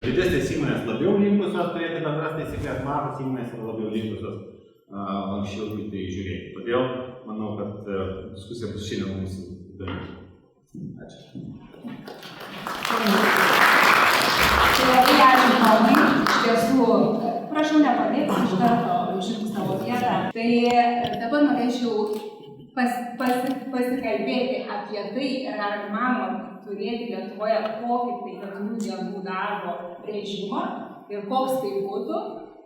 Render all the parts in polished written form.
Didesnės įmonės labiau linkusios turėti bendras taisyklės, mažos įmonės yra labiau linkusios anksčiau į tai žiūrėti. Todėl manau, kad diskusija bus šiandien mūsų įdomi. Ačiū. Labai ačiū, Tomai. Iš tiesų, prašau nepadėti iš karto užimti savo vietą. Tai dabar norėčiau pasikalbėti apie tai, ar įmanoma turėti Lietuvoje kokį tai 4 dienų darbo režimą ir koks tai būtų,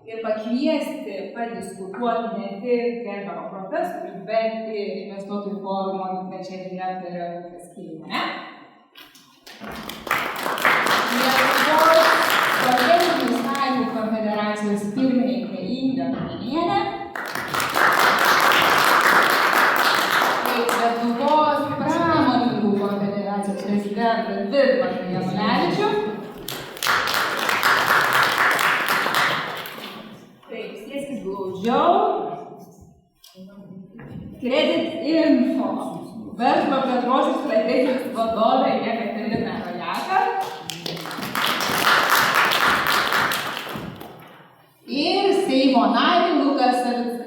ir pakviesti, padiskutuoti ne tik gerbiamą profesorių, bet ir investuotojų forumo trečią direktorę Kaskilienę. Lietuvos Profesinių sąjungų konfederacijos pirmininkė Inga Kaminienė. Lietuvos pramonininkų konfederacijos prezidentas Vidmantas Janulevičius. Taip, sėskis glaudžiau. Credit Info verslo plėtros ir strategijos vadovė Jekaterina Rojaka. Ir Seimo narį Lukas Savickas.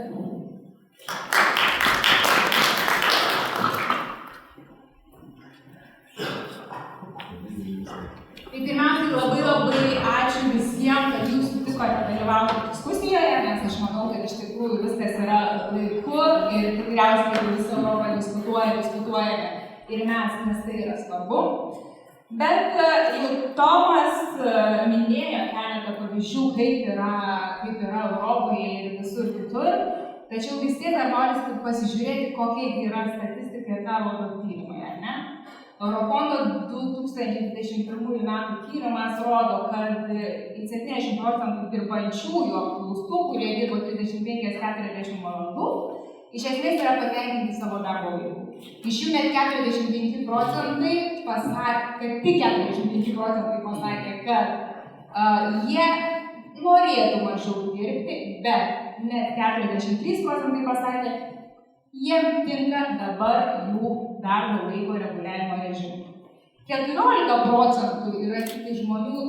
Tai pirmiausiai labai ačiū visiems, kad jūs sutikote dalyvauti diskusijoje, nes aš manau, kad iš tikrųjų viskas yra laiku ir tikriausiai visi Europą diskutuojame ir mes, nes tai yra svarbu. Bet jau Tomas minėjo keletą pavyzdžių, kaip yra Europoje ir visur kitur, tačiau vis tiek dar norisi pasižiūrėti, kokia yra statistika ir tą rodo tyrimai, ar ne? Eurofondo 2021 metų tyrimas rodo, kad 70% dirbančiųjų apklaustų, kurie dirbo 35-40 valandų, iš esmės yra patenkinti savo darbo laiku. Iš jų net 45% pasakė, kad tik 45% pasakė, kad jie norėtų mažiau dirbti, bet net 43% pasakė, jiem tinka dabar jų darbo laiko reguliavimo režimą. 14% yra tik žmonių,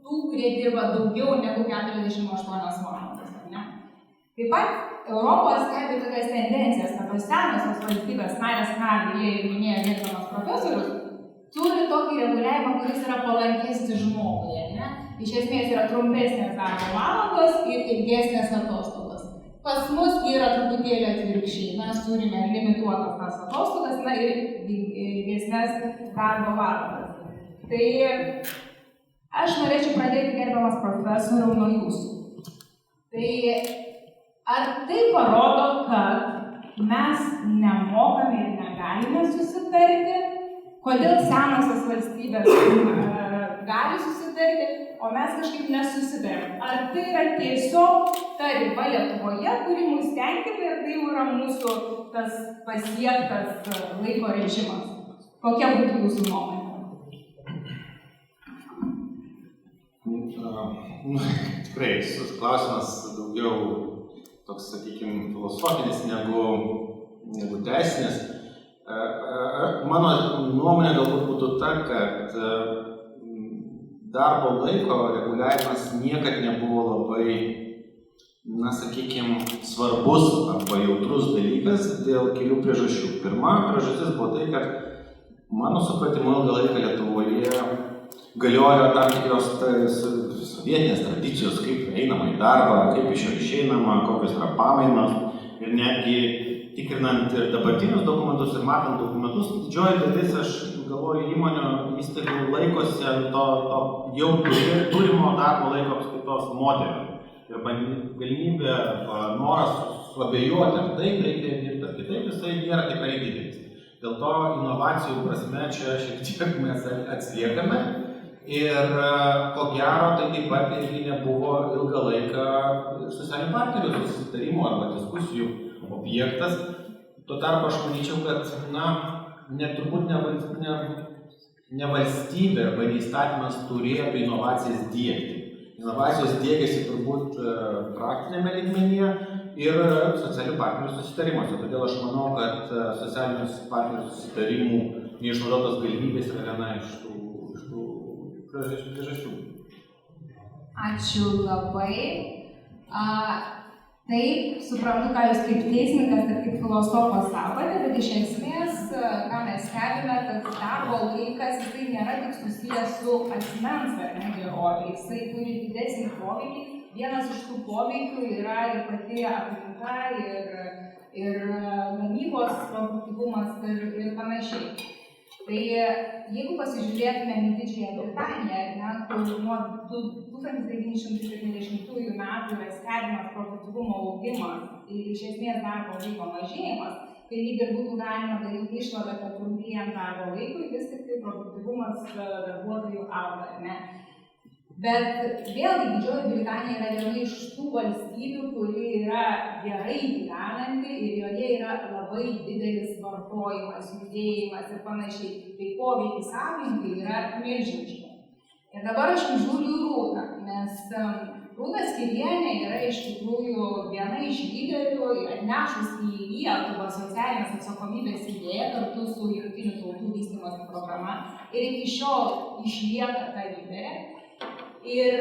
kurie dirba daugiau negu 48 valandas. Taip pat Europos stebi tokias tendencijas, kad tos senosios valstybės narės, ką minėjo gerbiamas profesorius, turi tokį reguliavimą, kuris yra palankesnis žmogui. Iš esmės yra trumpesnės darbo valandos ir ilgesnės atostogos. Pas mus yra truputėlį atvirkščiai. Mes turime limituotas tas atostogas ir ilgesnės darbo valandas. Tai aš norėčiau pradėti, gerbiamas profesoriau, nuo jūsų. Tai ar tai parodo, kad mes nemokame ir negalime susitarti? Kodėl senosios valstybės gali susitarti, o mes kažkaip nesusitarėm? Ar tai yra tiesiog ta riba Lietuvoje, kuri mus tenkina ir tai yra mūsų tas pasiektas laiko režimas? Kokia būtų jūsų nuomonė? Tikrai, šis klausimas daugiau toks, sakykime, filosofinis negu teisinis. Mano nuomonė galbūt būtų ta, kad darbo laiko reguliavimas niekad nebuvo labai, sakykime, svarbus arba jautrus dalykas dėl kelių priežasčių. Pirma priežastis buvo tai, kad mano supratimu ilgą laiką Lietuvoje galiojo tam tikros sovietinės tradicijos, kaip einama į darbą, kaip iš jo išeinama, kokios yra pamainos ir netgi tikrinant ir dabartinius dokumentus ir matant dokumentus, didžioji dalis, aš galvoju, įmonių įstaigų laikosi to jau turimo darbo laiko apskaitos modelio. Ir galimybė, noras suabejoti, ar taip reikia dirbti, ar kitaip, jisai nėra tikrai didelis. Dėl to inovacijų prasme čia šiek tiek mes atsiliekame. Ir ko gero, tai taip pat irgi nebuvo ilgą laiką socialinių partnerių susitarimo arba diskusijų objektas. Tuo tarpu aš manyčiau, kad turbūt ne valstybė arba įstatymas turėtų inovacijas diegti. Inovacijos diegiasi turbūt praktinėme lygmenyje ir socialinių partnerių susitarimuose. Todėl aš manau, kad socialinių partnerių susitarimų neišnaudotos galimybės yra viena iš tų priežasčių. Ačiū labai. Taip, suprantu, ką jūs kaip teisininkas ir kaip filosofas sakote, bet iš esmės, ką mes stebime, kad darbo laikas jisai nėra tik susijęs su asmens ar ne gerovė, jisai turi didesnį poveikį. Vienas iš tų poveikių yra ir pati aplinka, ir gamybos produktyvumas ir panašiai. Tai jeigu pasižiūrėtume į Didžiąją Britaniją, kur nuo 1970 metų yra stebimas produktyvumo augimas ir iš esmės darbo laiko mažėjimas, tai lyg ir būtų galima daryti išvadą, kad trumpėjant darbo laikui vis tik tai produktyvumas darbuotojų auga, ne? Bet vėlgi Didžioji Britanija yra viena iš tų valstybių, kuri yra gerai gyvenanti ir joje yra labai didelis vartojimas, judėjimas ir panašiai. Tai poveikis aplinkai yra milžiniškas. Ir dabar aš žiūriu Rūtą, nes Rūta Skyrienė yra iš tikrųjų viena iš lyderių, atnešusi į Lietuvą socialinės atsakomybės idėją kartu su Jungtinių tautų vystymosi programa ir iki šiol išlieka ta lyderė. Ir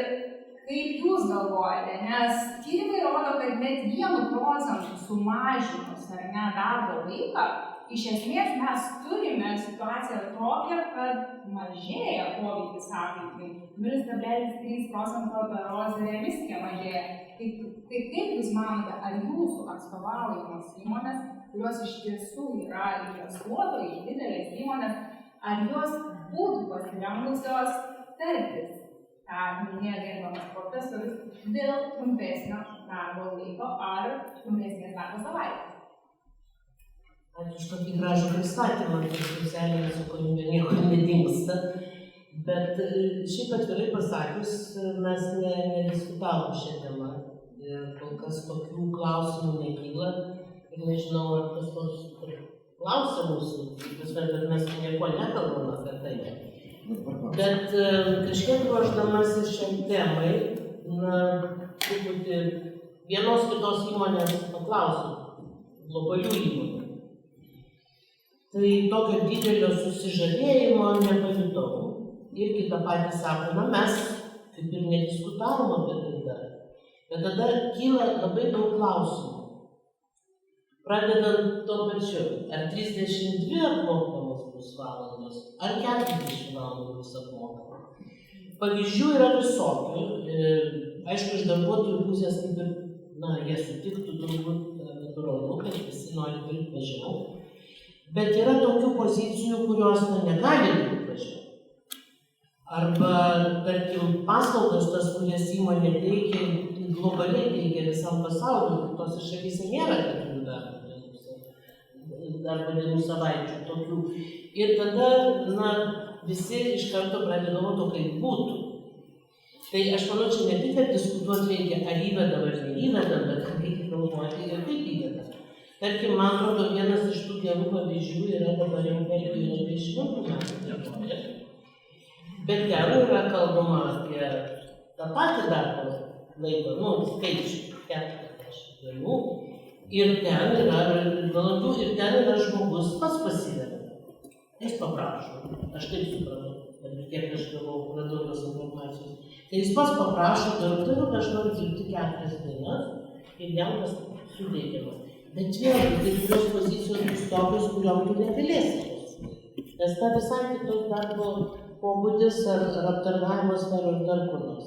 kaip jūs galvojate, nes tyrimai rodo, kad net 1% sumažinus ar ne darbo laiką, iš esmės mes turime situaciją tokią, kad mažėja poveikis aplinkai. 0,3% berods emisija mažėja. Tai kaip jūs manote, ar jūsų atstovaujamos įmonės, kurios iš tiesų yra investuotojai, didelės įmonės, ar jos būtų pasirengusios tartis, ką minėjo gerbiamas profesorius, dėl trumpesnio darbo laiko ar trumpesnės darbo savaitės? Ačiū už tokį gražų pristatymą, kad socialinė atsakomybė niekur nedingsta, bet šiaip atvirai pasakius, mes nediskutavom šią temą ir kol kas tokių klausimų nekyla ir nežinau, ar kas nors klausia mūsų, bet mes nieko nekalbam apie tai. Bet kažkiek ruošdamasi šiam temai, truputį vienos kitos įmonės paklausiu, globalių įmonių. Tai tokio didelio susižavėjimo nepajutau. Irgi tą patį sako, mes kaip ir nediskutavom apie tai dar. Bet tada kyla labai daug klausimų. Pradedant to pačiu, ar 32 apmokamos bus valandos, ar 40 valandų bus apmokama. Pavyzdžių yra visokių. Aišku, iš darbuotojų pusės kaip ir, jie sutiktų turbūt natūralu, kad visi nori dirbti mažiau. Bet yra tokių pozicijų, kurios negali būti mažiau. Arba, tarkim, paslaugas tas, kurias įmonė teikia, globaliai teikia visam pasauliu, kitose šalyse nėra tokių darbo dienų savaičių tokių. Ir tada, visi iš karto pradeda galvoti, kaip būtų. Tai aš manau, čia ne tik, kad diskutuoti reikia, ar įvedam ar neįvedam, bet reikia galvoti ir kaip įvedam. Tarkim, man atrodo, vienas iš tų gerų pavyzdžių yra dabar jau Belgijoje apie 100 metų darboje. Bet ten yra kalbama apie tą patį darbo laiko, skaičių, 40 dienų. Ir ten yra valandų, ir ten yra žmogus pats pasideda. Jis paprašo, aš taip supratau, bet kiek aš radau tos informacijos. Tai jis pats paprašo darbdavio, kad aš noriu dirbti 4 dienas ir jam tas suteikiama. Bet vėlgi, tai kurios pozicijos bus tokios, kuriom tu negalėsi. Nes ta visai kitos darbo pobūdis ar aptarnavimo sferos dar kur nors.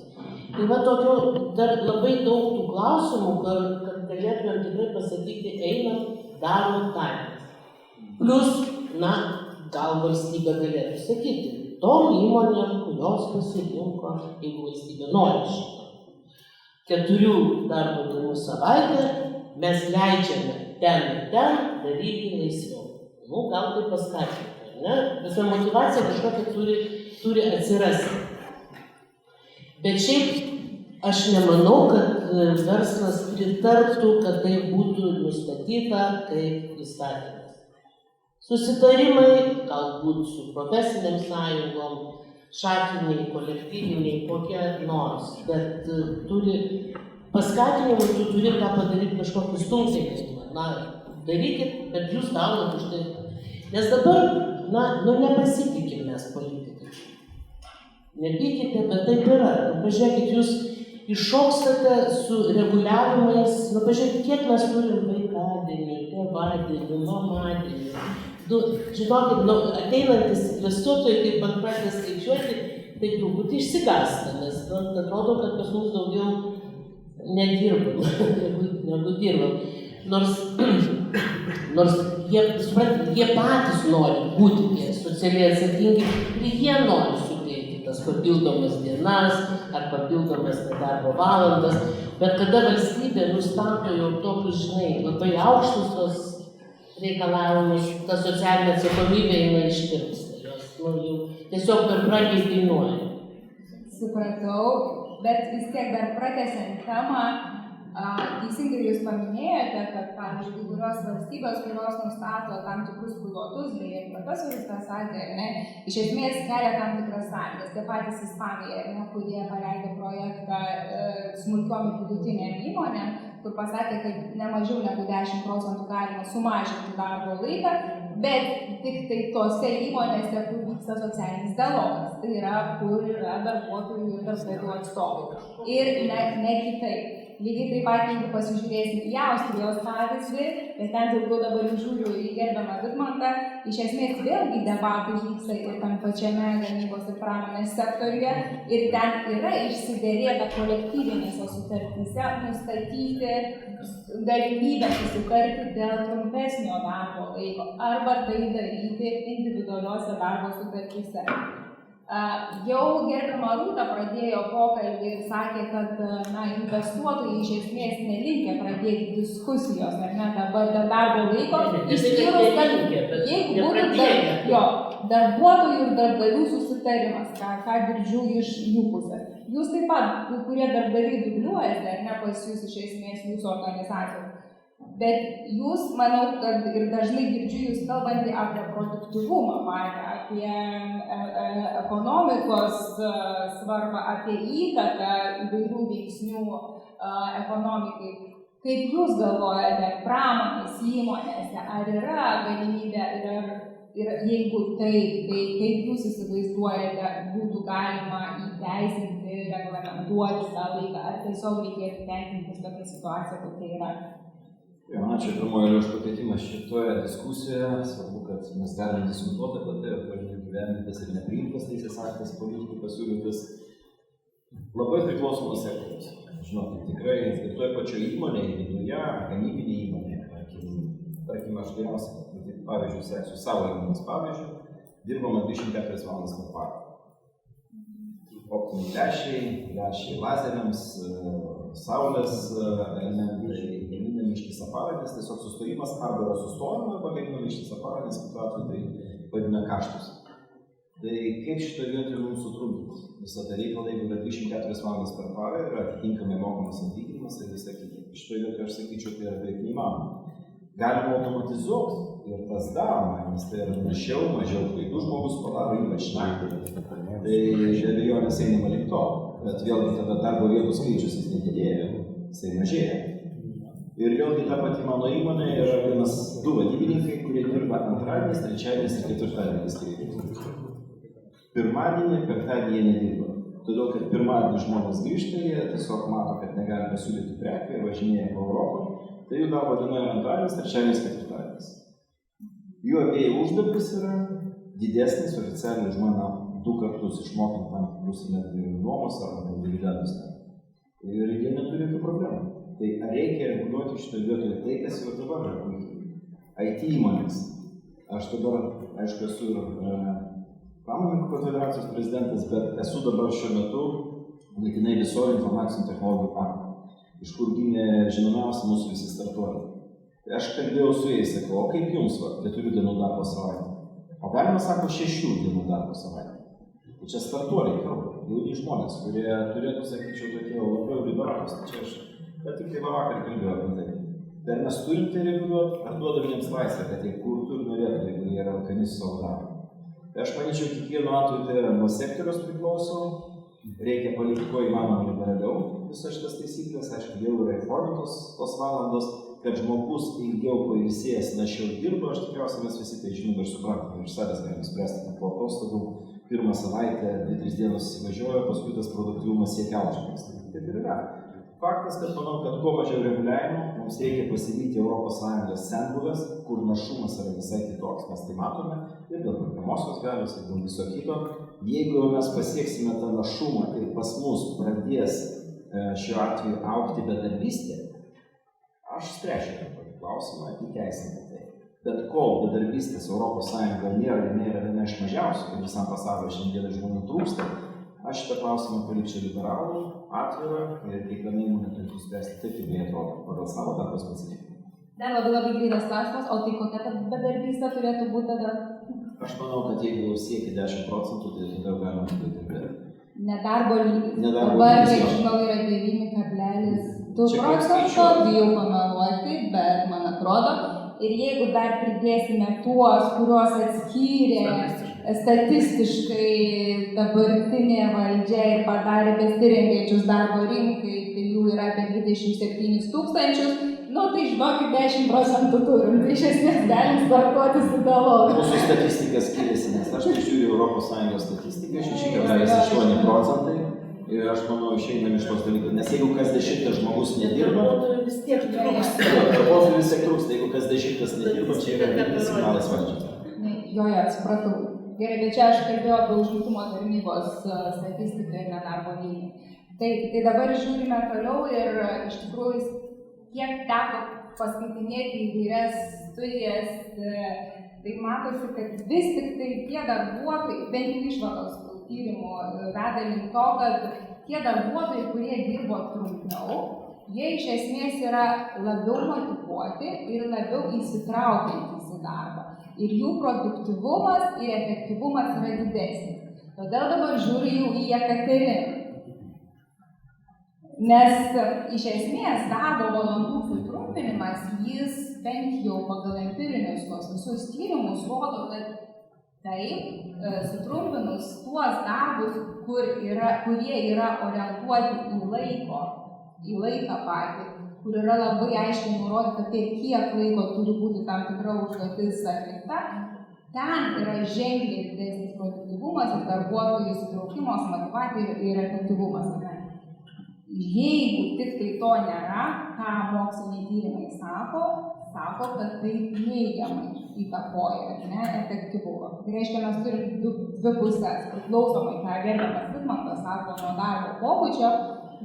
Tai va tokio dar labai daug tų klausimų, kad galėtumėm tikrai pasakyti, einam, darom, tariamės. Plus, gal valstybė galėtų sakyti, tom įmonėm, kurios pasirinko, jeigu valstybė nori šitą 4 darbo dienų savaitę, mes leidžiame ten ir ten daryti laisviau. Gal tai paskatinti, ne? Visa motyvacija kažkokia turi atsirasti. Bet šiaip aš nemanau, kad verslas pritartų, kad tai būtų nustatyta kaip įstatymas. Susitarimai, galbūt su profesiniam sąjungom, šakiniai, kolektyviniai, kokie nors, bet paskatinimui tu turi tą padaryti kažkokį stumtelėjimą. Darykit, bet jūs gaunat už tai. Nes dabar, nepasitikim mes politikai. Nepykite, bet taip yra. Pažiūrėkit, jūs iššokstate su reguliavimais, pažiūrėkit, kiek mes turim vaikadienių, tėvadienių, mamadienių. Žinokit, ateinantis investuotojai, kaip man pradeda skaičiuoti, tai truputį išsigąsta, nes atrodo, kad pas mus daugiau nedirbam, negu dirbam. Nors jie patys nori būti tie socialiai atsakingi ir jie nori suteikti tas papildomas dienas ar papildomas nedarbo valandas, bet kada valstybė nustato jau tokius, labai aukštus tos reikalavimus, ta socialinė atsakomybė jinai ištirpsta, jos jau tiesiog per brangiai kainuoja. Supratau, bet vis tiek dar pratęsiant temą, teisingai jūs paminėjote, kad, pavyzdžiui, kurios valstybės, kurios nustato tam tikrus pilotus, beje, profesorius tą sakė, iš esmės kelia tam tikras sąlygas. Tie patys Ispanija, kurie paleido projektą smulkiom ir vidutiniam įmonėm, kur pasakė, kad ne mažiau negu 10% galima sumažinti darbo laiką, bet tik tai tose įmonėse, kur vyksta socialinis dialogas. Tai yra, kur yra darbuotojų ir darbdavių atstovai. Ir ne kitaip. Lygiai taip pat, jeigu pasižiūrėsim į Austrijos pavyzdį, bet ten daugiau dabar žiūriu į gerbiamą Vidmantą, iš esmės vėlgi debatai vyksta ir tam pačiame gamybos ir pramonės sektoriuje ir ten yra išsiderėta kolektyvinėse sutartyse nustatyti galimybę susitarti dėl trumpesnio darbo laiko arba tai daryti individualiuose darbo sutartyse. Jau gerbiama Rūta pradėjo pokalbį ir sakė, kad investuotojai iš esmės nelinkę pradėti diskusijos, ar ne, dabar dėl darbo laiko, išskyrus, kad jeigu būtų darbuotojų ir darbdavių susitarimas, ką girdžiu iš jų pusės. Jūs taip pat, kurie darbdaviai dubliuojate, ar ne, pas jūs iš esmės jūsų organizacijos. Bet jūs, manau, kad ir dažnai girdžiu jūs kalbantį apie produktyvumą, apie ekonomikos svarbą, apie įtaką įvairių veiksnių ekonomikai. Kaip jūs galvojate, pramonės įmonėse, ar yra galimybė ir jeigu taip, tai kaip jūs įsivaizduojate, būtų galima įteisinti, reglamentuoti tą laiką, ar tiesiog reikėtų tenkintis tokią situaciją, kokia yra? Ačiū pirmojo už pakvietimą šitoje diskusijoje. Svarbu, kad mes galime diskutuoti apie tai, ar gyvenimtas ir nepriimtas teisės aktas politikų pasiūlytas. Labai priklauso nuo sektoriaus. Žinokit, tikrai ir toje pačioje įmonėje, viduje, gamybinė įmonė, tarkim, aš geriausiai, pavyzdžiui, seksiu savo įmonės pavyzdžių, dirbama 24 valandas per parą. Optiniai lęšiai lazeriams, saulės elementai, gaminami ištisą parą, nes tiesiog sustojimas arba yra sustojama, arba gaminami ištisą parą, nes kitu atveju tai vadina kaštus. Tai kaip šitoje vietoje mums sutrumpinti? Visą tą reikalą, jeigu yra 24 valandas per parą, yra atitinkamai mokamas atlyginimas ir visą kitą. Šitoje vietoje aš sakyčiau, tai yra beveik neįmanoma. Galima automatizuoti ir tas daroma, nes tai yra našiau, mažiau klaidų žmogus padaro, ypač naktį. Tai abejonės einama link to, bet vėlgi tada darbo vietų skaičius jis nedidėja, jisai mažėja. Ir vėlgi ta pati mano įmonė yra du vadybininkai, kurie dirba antradieniais, trečiadieniais ir ketvirtadieniais. Pirmadienį, penktadienį jie nedirba. Todėl, kad pirmadienį žmonės grįžta, jie tiesiog mato, kad negali pasiūlyti prekių ir važinėja po Europą. Tai jų darbo diena yra antradienis, trečiadienis, ketvirtadienis. Jų abiejų uždarbis yra didesnis oficialiai už mane 2 kartus išmokant tam tikrus netgi nuomos arba dividendus. Ir jie neturi jokių problemų. Tai ar reikia reguliuoti šitoje vietoje tai, kas jau dabar yra puikiai? IT įmonės. Aš dabar, aišku, esu ir pramonininkų konfederacijos prezidentas, bet esu dabar šiuo metu laikinai visojo informacinių technologijų parko, iš kur gimė žinomiausi mūsų visi startuoliai. Tai aš kalbėjau su jais, sakau, o kaip jums 4 dienų darbo savaitę? O galima, sako, 6 dienų darbo savaitę. Tai čia startuoliai kalba, jauni žmonės, kurie turėtų, sakyčiau, tokie labai liberalūs. Tai čia aš tik tai vakar kalbėjau apie tai. Tai ar mes turim tai reguliuoti, ar duodam jiems laisvę, kad jie kurtų ir norėtų, jeigu jie yra alkani su savo darbu. Tai aš manyčiau, kiekvienu atveju tai yra nuo sektoriaus priklauso, reikia palikti kuo įmanoma liberaliau visas šitas taisyklės, aišku, jau yra įformintos tos valandos, kad žmogus ilgiau pailsėjęs našiau dirba, aš tikriausiai mes visi tai žinom ir suprantam, iš savęs galime spręsti po atostogų, pirmą savaitę, 2-3 dienos įsivažiuoja, paskui tas produktyvumas siekia aukštumas. Taip ir yra. Faktas, kad manau, kad kuo mažiau reguliavimo, mums reikia pasivyti ES senbuves, kur našumas yra visai kitoks, mes tai matome ir dėl perkamosios galios, ir dėl viso kito. Jeigu mes pasieksime tą našumą ir pas mus pradės šiuo atveju augti bedarbystė, aš spręšiu tokį klausimą, įteisinti tai. Bet kol bedarbystės ES nėra viena iš mažiausių, ir visam pasaulyje šiandien žmonių trūksta, aš šitą klausimą palikčiau liberalų, atvirą ir kiekviena įmonė turėtų spręsti taip, kaip jie atrodo, pagal savo darbo specifiką. Dar labai greitas klausimas, o tai kokia ta bedarbystė turėtų būti tada? Aš manau, kad jeigu jau siekia 10%, tai tada galima kalbėti. Nedarbo lygis. Nedarbo Dabar, lygis, kiek žinau, yra 9,2%, bijau pameluoti, bet man atrodo. Ir jeigu dar pridėsime tuos, kuriuos atskyrė statistiškai dabartinė valdžia ir padarė besirengiančius darbo rinkai, tai jų yra apie 27 000, nu tai žinokit 10% turim, tai iš esmės galim startuoti su dialogu. Mūsų statistika skiriasi, nes aš tai žiūriu ES statistiką, 6,8%. Ir aš manau, išeinam iš tos dalykų, nes jeigu kas 10 žmogus nedirba, vis tiek trūksta. darbuotojų vis tiek trūksta, jeigu kas 10 nedirba, čia yra didelis signalas valdžios. Jo, supratau. Gerai, bet čia aš kalbėjau apie užimtumo tarnybos statistiką ir nedarbo lygį. Tai dabar žiūrime toliau ir iš tikrųjų, kiek teko paskaitinėti įvairias studijas, tai matosi, kad vis tik tai tie darbuotojai, bent jau išvados tyrimų veda link to, kad tie darbuotojai, kurie dirbo trumpiau, jie iš esmės yra labiau motyvuoti ir labiau įsitraukiantys į darbą. Ir jų produktyvumas ir efektyvumas yra didesnis. Todėl dabar žiūriu jau į Jekateriną. Nes iš esmės darbo valandų sutrumpinimas, jis bent jau pagal empirinius tos visus tyrimus rodo, kad taip, sutrumpinus tuos darbus, kurie yra orientuoti į laiką patį, kur yra labai aiškiai nurodyta, apie kiek laiko turi būti tam tikra užduotis atlikta, ten yra ženkliai didesnis produktyvumas ir darbuotojų įsitraukimas, motyvacija ir efektyvumas. Jeigu tik tai to nėra, ką moksliniai tyrimai sako, kad tai neigiamai įtakoja efektyvumą. Tai reiškia, mes turim dvi pusės, priklausomai, ką gerbiamas Vidmantas sako nuo darbo pobūdžio,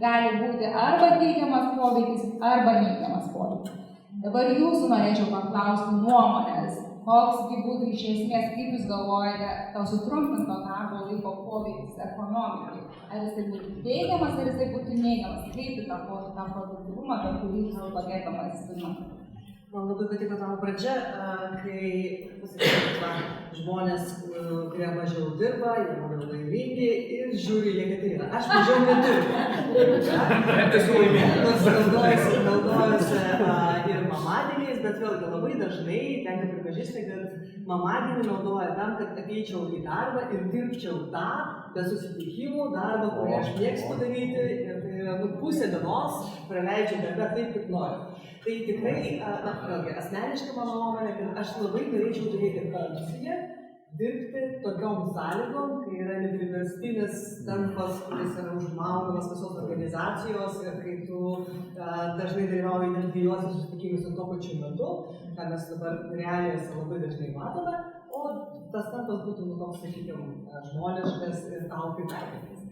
gali būti arba teigiamas poveikis, arba neigiamas poveikis. Dabar jūsų norėčiau paklausti nuomonės, koksgi būtų iš esmės, kaip jūs galvojate, to sutrumpinto darbo laiko poveikis ekonomikai. Ar jisai būtų teigiamas, ar jisai būtų neigiamas, kaip įtakotų tą produktyvumą, apie kurį kalba gerbiamas Vidmantas. Man labai patiko tavo pradžia, kai pasakyti, kad žmonės, kurie mažiau dirba, jie labiau laimingi ir žiūri į Jekateriną. Aš mažiau neturiu. Naudojasi ir mamadieniais, bet vėlgi labai dažnai tenka pripažįsti, kad mamadienį naudoja tam, kad ateičiau į darbą ir dirbčiau tą, be susitikimų, darbą, kurį aš mėgstu daryti, ir pusę dienos praleidžiu darbą taip, kaip noriu. Tai tikrai, vėlgi, asmeniškai mano nuomonė, kad aš labai norėčiau turėti opciją dirbti tokiom sąlygom, kai yra nepriverstinis tempas, kuris yra užmaunamas visos organizacijos ir kai tu dažnai dalyvauji net dviejuose susitikimuose tuo pačiu metu, ką mes dabar realijose labai dažnai matome, o tas tempas būtų toks, sakykime, žmoniškas ir tau pritaikytas.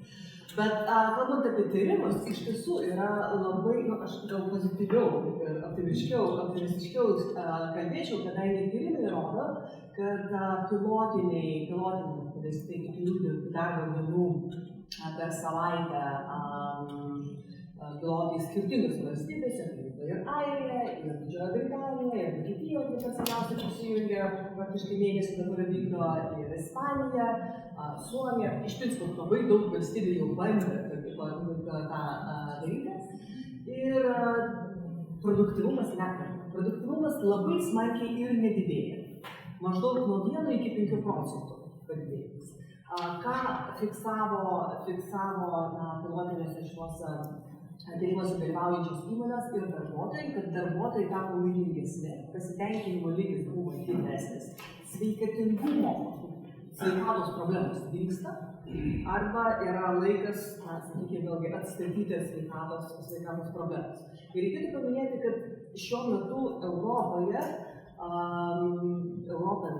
Bet kalbant apie tyrimus, iš tiesų yra labai, aš gal pozityviau ir optimistiškiau kalbėčiau, kadangi tyrimai rodo, kad pilotiniai, kuris teikia 3 darbo dienų per savaitę pilotai skirtingose valstybėse, tai ir Airija, ir Didžioji Britanija, ir Vokietija, kaip seniausiai prisijungė, praktiškai mėnesį dabar vykdo, ir Ispanija, Suomija. Iš principo labai daug valstybių jau bandė tą daryti. Ir produktyvumas nekrenta. Produktyvumas labai smarkiai ir nedidėja. Maždaug nuo 1 iki 5% padidėjimas. Ką fiksavo pilotinėse šiuose tyrimuose dalyvaujančios įmonės ir darbuotojai, kad darbuotojai tapo laimingesni, pasitenkinimo lygis buvo didesnis, sveikatos problemos dingsta, arba yra laikas, sakykime, vėlgi atstatyti sveikatos problemas. Ir reikėtų paminėti, kad šiuo metu Europoje,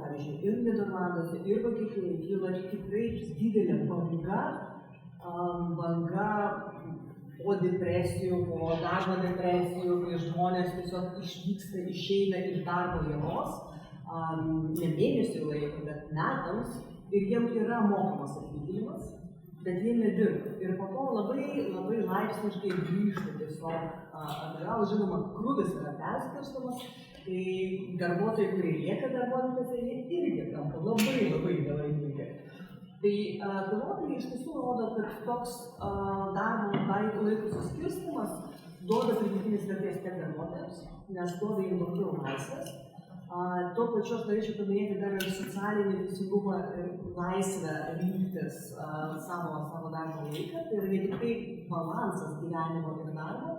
pavyzdžiui, ir Nyderlanduose, ir Vokietijoje kyla tikrai didelė banga po depresijų, po darbo depresijų, kai žmonės tiesiog išvyksta, išeina iš darbo jėgos, ne mėnesių laiko, bet metams, ir jiems yra mokamas atlyginimas, bet jie nedirba. Ir po to labai laipsniškai grįžta tiesiog atgal, žinoma, krūvis yra perskirstomas, tai darbuotojai, kurie lieka darbovietėse, jie irgi tampa labai nelaimingi. Tai pilotai iš tiesų rodo, kad toks darbo laiko suskirstymas duoda pridėtinės vertės tiek darbuotojams, nes duoda jiems daugiau laisvės. Tuo pačiu aš norėčiau paminėti dar ir socialinį teisingumą ir laisvę rinktis savo darbo laiką. Tai yra ne tik tai balansas gyvenimo ir darbo,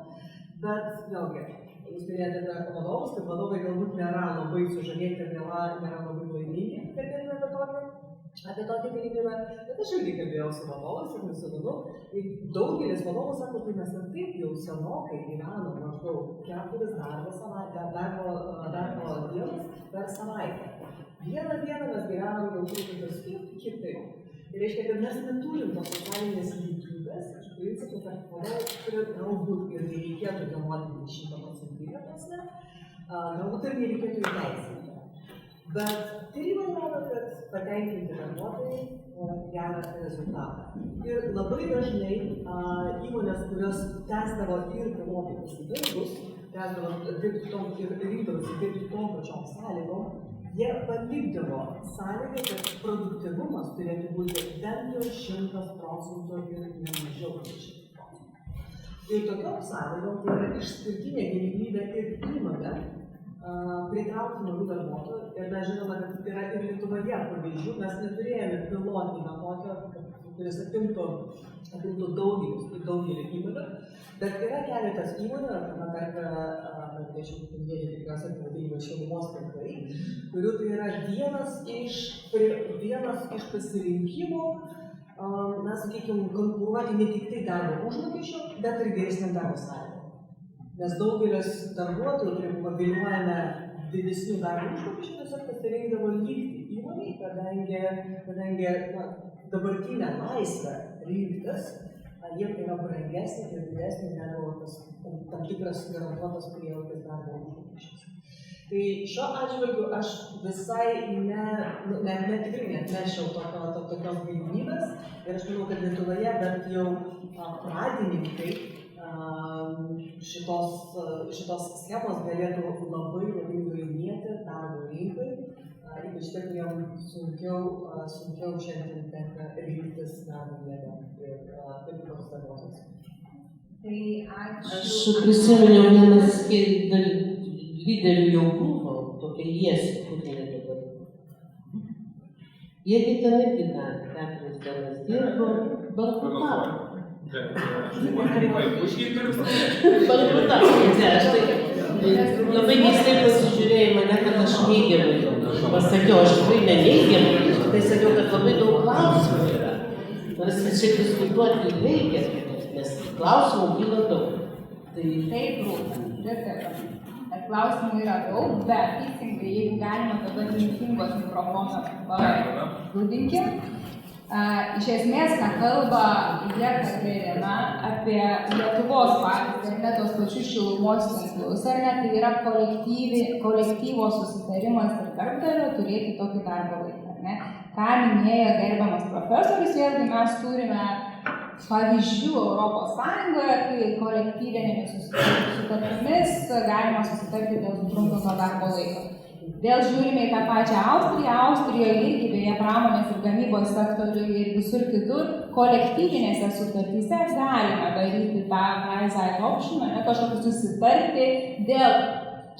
bet vėlgi, jūs minėjote apie vadovus, kad vadovai galbūt nėra labai sužavėti ir nėra labai laimingi, kalbėtume apie tokį galimybę, bet aš irgi kalbėjau su vadovais ir nusidonu. Daugelis vadovų sako, tai mes ir taip jau senokai gyvenam maždaug 4 darbo dienas per savaitę. Vieną dieną mes gyvenam jau truputį kitaip. Tai reiškia, kad mes neturim tos socialinės lygybės, iš principo, kad vadovai galbūt ir nereikėtų galvoti 100% prasme, galbūt ir nereikėtų įteisinti. Bet tyrimai rodo, kad patenkinti darbuotojai gerą rezultatą. Ir labai dažnai įmonės, kurios tęsdavo ir pilotai pasibaigus, tęsdavo dirbti tom ir rinkdavosi dirbti tom pačiom sąlygom, jie palikdavo sąlygą, kad produktyvumas turėtų būti bent jau 100% ir ne mažiau 100%. Ir tokiom sąlygom tai yra išskirtinė galimybė ir įmonė pritraukti naujų darbuotojų. Ir mes žinome, kad yra ir Lietuvoje pavyzdžių. Mes neturėjome pilotinio tokio, kuris apimtų daugelį įmonių. Bet yra keletas įmonių, arba tarp, norėčiau paminėti tikriausiai pavadinimą šilumos tinklai, kurių tai yra vienas iš pasirinkimų, na, sakykime, konkuruoti ne tik tai darbo užmokesčio, bet ir geresnėm darbo sąlygom. Nes daugelis darbuotojų, kurie buvo viliuojami didesnių darbo užmokesčių, tiesiog pasirinkdavo likti įmonei, kadangi dabartinė laisvė rinktis, jiem yra brangesnė ir didesnė negu tam tikras garantuotas prieaugis darbo užmokesčius. Tai šiuo atžvilgiu aš visai tikrai neatmečiau tokios galimybės ir aš manau, kad Lietuvoje bent jau pradininkai šitos schemos galėtų labai laimėti darbo rinkai, ypač tie, kuriem sunkiau šiandien tenka rinktis darbo jėgą ir kitos darbuotojus. Tai ačiū. Aš prisiminiau vienas lyderių jau buvo, tokia Jiesi, kur jie dabar. Jie ten irgi dar 4 dienas dirbo, bankrutavo. Labai keistai pasižiūrėjai mane, kad aš neigiamai pasakiau, aš tikrai neneigiamai, tai sakiau, kad labai daug klausimų yra. Nors čia diskutuoti reikia, nes klausimų kyla daug. Tai taip, klausimų yra daug, bet teisingai, jeigu galima dabar rinkingos mikrofoną pavadinkim. Iš esmės, ką kalba Jekaterina apie Lietuvos pavyzdį, ar ne tos pačius šilumos tinklus, ar ne, tai yra kolektyvo susitarimas ir darbdavio turėti tokį darbo laiką, ar ne. Ką minėjo gerbiamas profesorius, vėlgi mes turime pavyzdžių Europos Sąjungoje, kai kolektyvinėmis sutartimis galima susitarti dėl sutrumpinto darbo laiko. Vėl žiūrime į tą pačią Austriją. Austrijoje irgi beje pramonės ir gamybos sektoriuje ir visur kitur kolektyvinėse sutartyse galima daryti tą side option, kažkokį susitarti dėl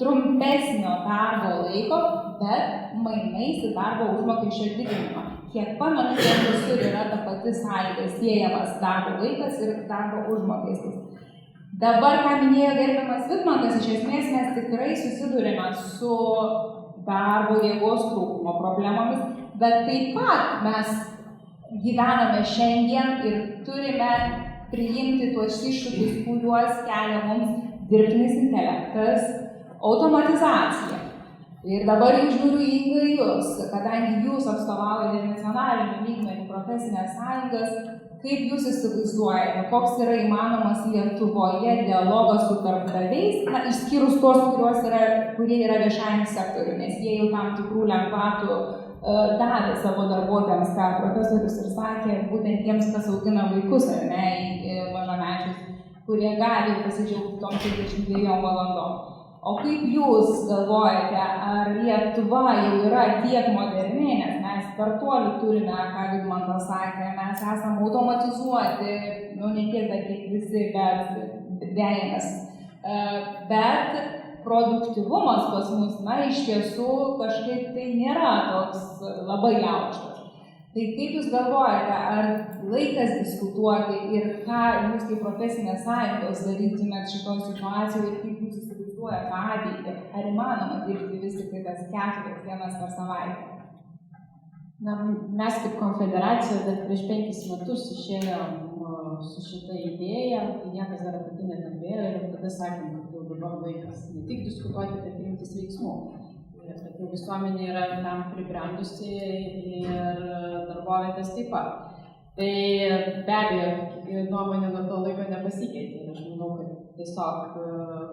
trumpesnio darbo laiko, bet mainais į darbo užmokesčio didinimą. Kiek pamenu, ten visur yra ta pati sąlyga siejamas darbo laikas ir darbo užmokestis. Dabar, ką minėjo gerbiamas Vidmantas, iš esmės mes tikrai susidurime su darbo jėgos trūkumo problemomis, bet taip pat mes gyvename šiandien ir turime priimti tuos iššūkius, kuriuos kelia mums dirbtinis intelektas, automatizacija. Ir dabar jau žiūriu į jūs, kadangi jūs atstovaujate nacionalinių lygmenių profesinės sąjungas, kaip jūs įsivaizduojate, koks yra įmanomas Lietuvoje dialogas su darbdaviais, išskyrus tuos, kurie yra viešajam sektoriui, nes jie jau tam tikrų lengvatų davė savo darbuotojams, ką profesorius ir sakė, būtent tiems, kas augina vaikus ar ne, mažamečius, kurie gali pasidžiaugti tom 32 valandom. O kaip jūs galvojate, ar Lietuva jau yra tiek moderni, nes mes startuolių turime, ką Vidmantas sakė, mes esame automatizuoti, ne tiek dar kiek visi, bet vejamės. Bet produktyvumas pas mus, iš tiesų kažkaip tai nėra toks labai aukštas. Tai kaip jūs galvojate, ar laikas diskutuoti ir ką jūs kaip profesinės sąjungos darytumėt šitoj situacijoje ir kaip jūs įsivaizduojate ateitį, ar įmanoma dirbti vis tik tas 4 dienas per savaitę? Mes kaip konfederacija dar prieš 5 metus išėjom su šitą idėją, kai niekas dar apie tai nekalbėjo ir tada sakėm, kad jau dabar laikas ne tik diskutuoti, bet imtis veiksmų. Kad visuomenė yra tam pribrendusi ir darbovietės taip pat. Tai be abejo, nuomonė nuo to laiko nepasikeitė. Aš manau, kad tiesiog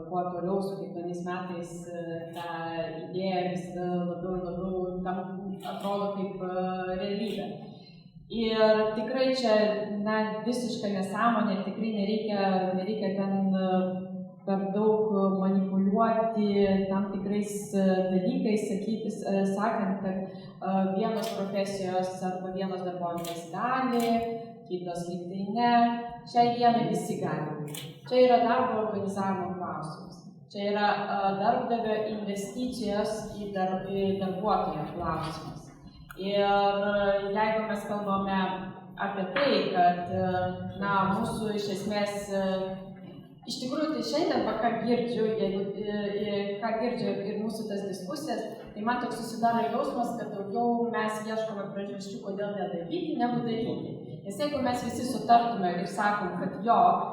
kuo toliau su kiekvienais metais ta idėja vis labiau tam atrodo kaip realybė. Ir tikrai čia visiška nesąmonė, tikrai nereikia ten per daug manipuliuoti tam tikrais dalykais, sakant, kad vienos profesijos arba vienos darbovietės gali, kitos lyg tai ne. Šiai dienai visi gali. Čia yra darbo organizavimo klausimas. Čia yra darbdavio investicijos į darbuotoją klausimas. Ir jeigu mes kalbame apie tai, kad mūsų iš esmės iš tikrųjų, tai šiandien, ką girdžiu ir mūsų tas diskusijas, tai man toks susidaro jausmas, kad daugiau mes ieškome priežasčių, kodėl nedaryti, negu daryti. Nes jeigu mes visi sutartume ir sakom, kad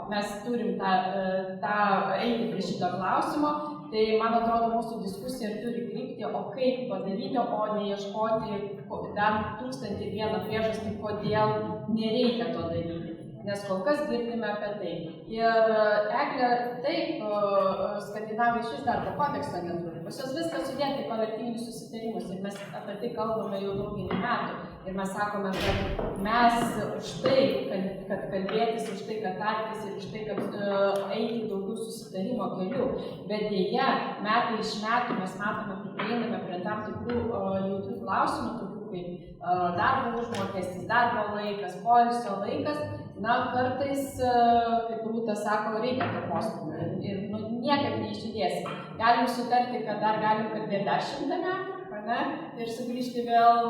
mes turim eiti prie šito klausimo, tai man atrodo, mūsų diskusija turi krypti, o kaip padaryti, o neieškoti dar 1001 priežastį, kodėl nereikia to daryti. Nes kol kas girdime apie tai. Ir Eglė, taip, skandinavai šis darbo kodekso neturi. Pas jos viskas sudėta į kolektyvinius susitarimus ir mes apie tai kalbame jau daugelį metų. Ir mes sakome, kad mes už tai, kad kalbėtis, už tai, kad tartis ir už tai, kad eiti daugiau susitarimo keliu. Bet dėja, metai iš metų mes matome, kad prieiname prie tam tikrų jautrių klausimų, tokių kaip darbo užmokestis, darbo laikas, poilsio laikas. Kartais, kaip Rūta sako, reikia to postūmio ir niekaip neišjudėsim. Galim sutarti, kad dar galim kalbėti 10 metų, ir sugrįžti vėl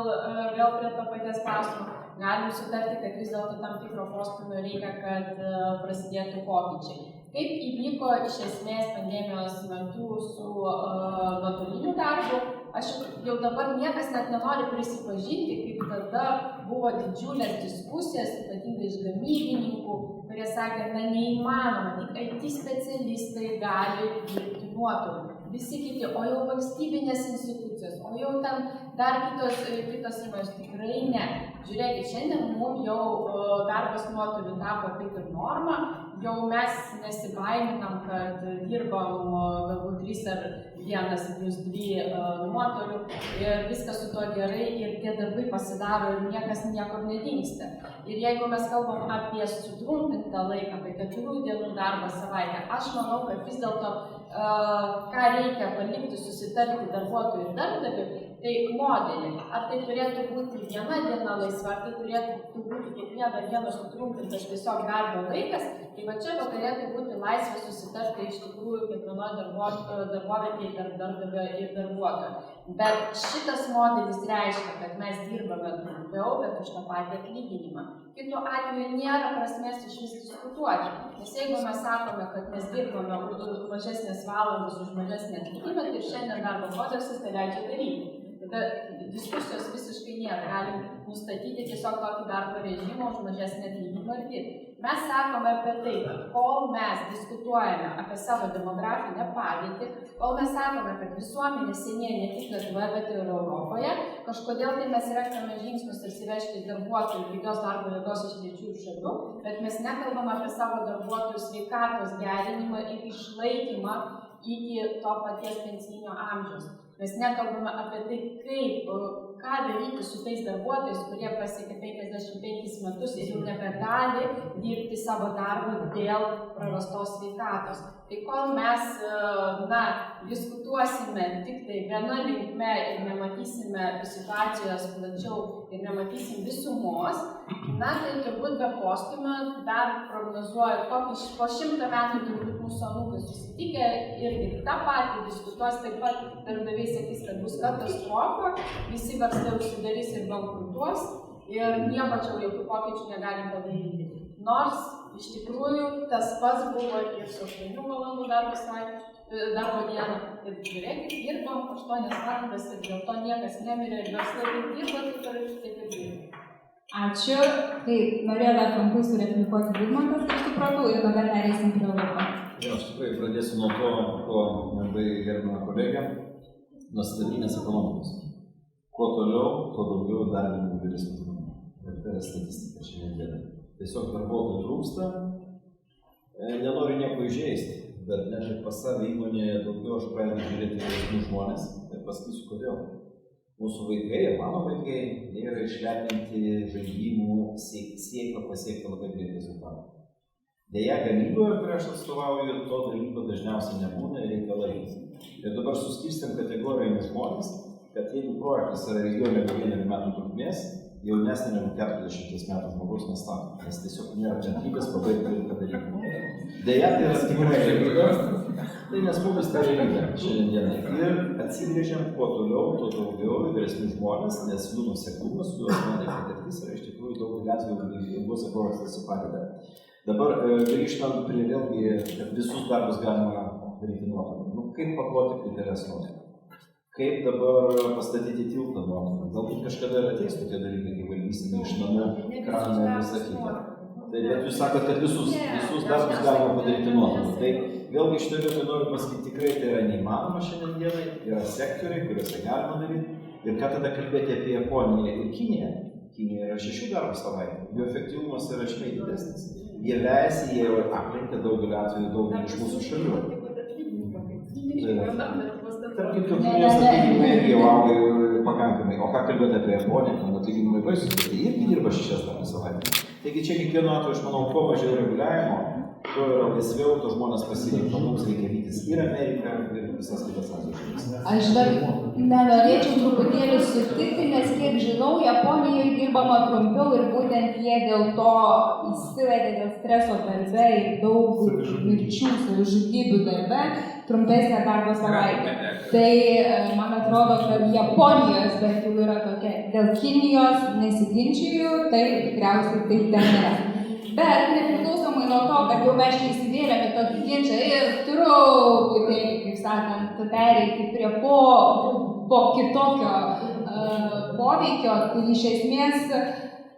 prie to paties klausimo. Galim sutarti, kad vis dėlto tam tikro postūmio reikia, kad prasidėtų pokyčiai. Kaip įvyko iš esmės pandemijos metu su nuotoliniu darbu, aš jau dabar niekas net nenori prisipažinti, kaip tada buvo didžiulės diskusijas, ypatingai iš gamybininkų, kurie sakė, neįmanoma, tik IT specialistai gali dirbti nuotoliu. Visi kiti, o jau valstybinės institucijos, o jau ten dar kitos įmonės, tikrai ne. Žiūrėkit, šiandien mums jau darbas nuotoliu tapo kaip ir norma, jau mes nesibaiminam, kad dirbam galbūt 3 ar 1+2 nuotoliu ir viskas su to gerai ir tie darbai pasidaro ir niekas niekur nedingsta. Ir jeigu mes kalbam apie sutrumpintą laiką, apie 4 dienų darbą savaitę, aš manau, kad vis dėlto ką reikia palikti susitarti darbuotojui ir darbdaviui, tai modelį. Ar tai turėtų būti viena diena laisva, ar tai turėtų būti kiekvieną dieną sutrumpintas tiesiog darbo laikas, tai va čia turėtų būti laisvė susitarti iš tikrųjų kiekvienoje darbovietėje tarp darbdavio ir darbuotojo. Bet šitas modelis reiškia, kad mes dirbame trumpiau, bet už tą patį atlyginimą. Kitu atveju nėra prasmės iš vis diskutuoti. Nes jeigu mes sakome, kad mes dirbame mažesnės valandas už mažesnį atlyginimą, tai šiandien darbo kodeksas tai leidžia daryti. tada diskusijos visiškai nėra. Galim nustatyti tiesiog tokį darbo režimą už mažesnį atlyginimą ir dirbti. Mes sakome apie tai, kol mes diskutuojame apie savo demografinę padėtį, kol mes sakome, kad visuomenė senėja ne tik Lietuvoje, bet ir Europoje, kažkodėl tai mes renkame žingsnius ir įsivežti darbuotojų pigios darbo jėgos iš trečiųjų šalių, bet mes nekalbame apie savo darbuotojų sveikatos gerinimą ir išlaikymą iki to paties pensijinio amžiaus. Mes nekalbame apie tai, ką daryti su tais darbuotojais, kurie pasiekė 55 metus ir jau nebegali dirbti savo darbą dėl prarastos sveikatos. Tai kol mes diskutuosime tik tai viena linkme ir nematysime situacijos plačiau ir nematysim visumos, tai turbūt be postūmio dar prognozuoju, po 100 metų turbūt mūsų anūkai susitikę irgi tą patį diskutuos, taip pat darbdaviai sakys, kad bus katastrofa, visi verslai užsidarys ir bankrutuos ir nieko čia jokių pokyčių negalim padaryti. Nors iš tikrųjų tas pats buvo ir su 8 valandų darbo dieną. Ir žiūrėkit, dirbam 8 valandas ir dėl to niekas nemirė ir verslai dirba, taip ir dirba. Ačiū. Tai norėjau dar trumpai sureplikuoti Vidmantas, aš supratau, ir tada pereisim prie Luko. Aš tikrai pradėsiu nuo to, ko labai gerbama kolegė, nuo statinės ekonomikos. Kuo toliau, tuo daugiau darbininkų vyresnių žmonių. Ir tai yra statistika šiandien. Tiesiog darbuotojų trūksta. Nenoriu nieko įžeisti, bet net ir pas save įmonėje daugiau aš pradedu žiūrėti vyresnių žmonės ir pasakysiu kodėl. Mūsų vaikai ir mano vaikai yra išlepinti žaidimų siekio pasiekti labai greit rezultatą. Deja, gamyboje, kurią aš atstovauju, to dalyko dažniausiai nebūna ir reikia laikyti. Ir dabar suskirstėm kategorijomis žmonės, kad jeigu projektas yra ilgiau negu 1 metų trukmės, jaunesnė negu 40 metų žmogaus nestato, nes tiesiog nėra kantrybės pabaigti ir padaryti. Deja, tai yra tikrai realybė, tai nesmūgis ta realybė šiandienai. Ir atsigrėžiam kuo toliau, tuo daugiau vyresnių žmonės, nes jų nuoseklumas, jų asmeninė patirtis yra iš tikrųjų daug atvejų ilguose projektuose padeda. Dabar grįžtant prie vėlgi, kad visus darbus galima daryti nuotoliu. Kaip pakloti plyteles nuotoliu? Kaip dabar pastatyti tiltą nuotoliu? Galbūt kažkada ir ateis tokie dalykai, kai valdysime iš namų, kraną ir visą kitą. Tai bet jūs sakot, kad visus darbus galima padaryti nuotoliu. Tai vėlgi šitoje vietoje noriu pasakyti, tikrai tai yra neįmanoma šiandien dienai, yra sektoriai, kuriuose galima daryti. Ir ką tada kalbėti apie Japoniją ir Kiniją? Kinija yra 6 darbų savaitę, jų efektyvumas yra žymiai didesnis. Jie leisi, jie jau aplinkia daugelį atvejų daugelį iš mūsų šalių. Tarp kitko, Kinijos atlyginimai irgi jau auga pakankamai. O ką kalbėti apie Japoniją, ten atlyginimai baisus, tai irgi dirba 6 darbų savaitę. Taigi čia kiekvienu atveju, aš manau, kuo mažiau reguliavimo, tuo yra laisviau, to žmonės pasirinko, mums reikia vytis ir Ameriką, ir visas kitas Azijos šalis. Aš dar nenorėčiau truputėlį sutikti, nes kiek žinau, Japonijoje dirbama trumpiau ir būtent jie dėl to įsivedė dėl streso darbe ir daug mirčių, savižudybių darbe, trumpesnė darbo savaitė. Tai man atrodo, kad Japonijos bent jau yra tokia, dėl Kinijos nesiginčiju, tai tikriausiai taip ten yra. Bet nepriklausomai nuo to, kad jau mes čia įsivėlėme tokį ginčą ir truputėlį, kaip sakant, pereiti prie po kitokio poveikio, tai iš esmės,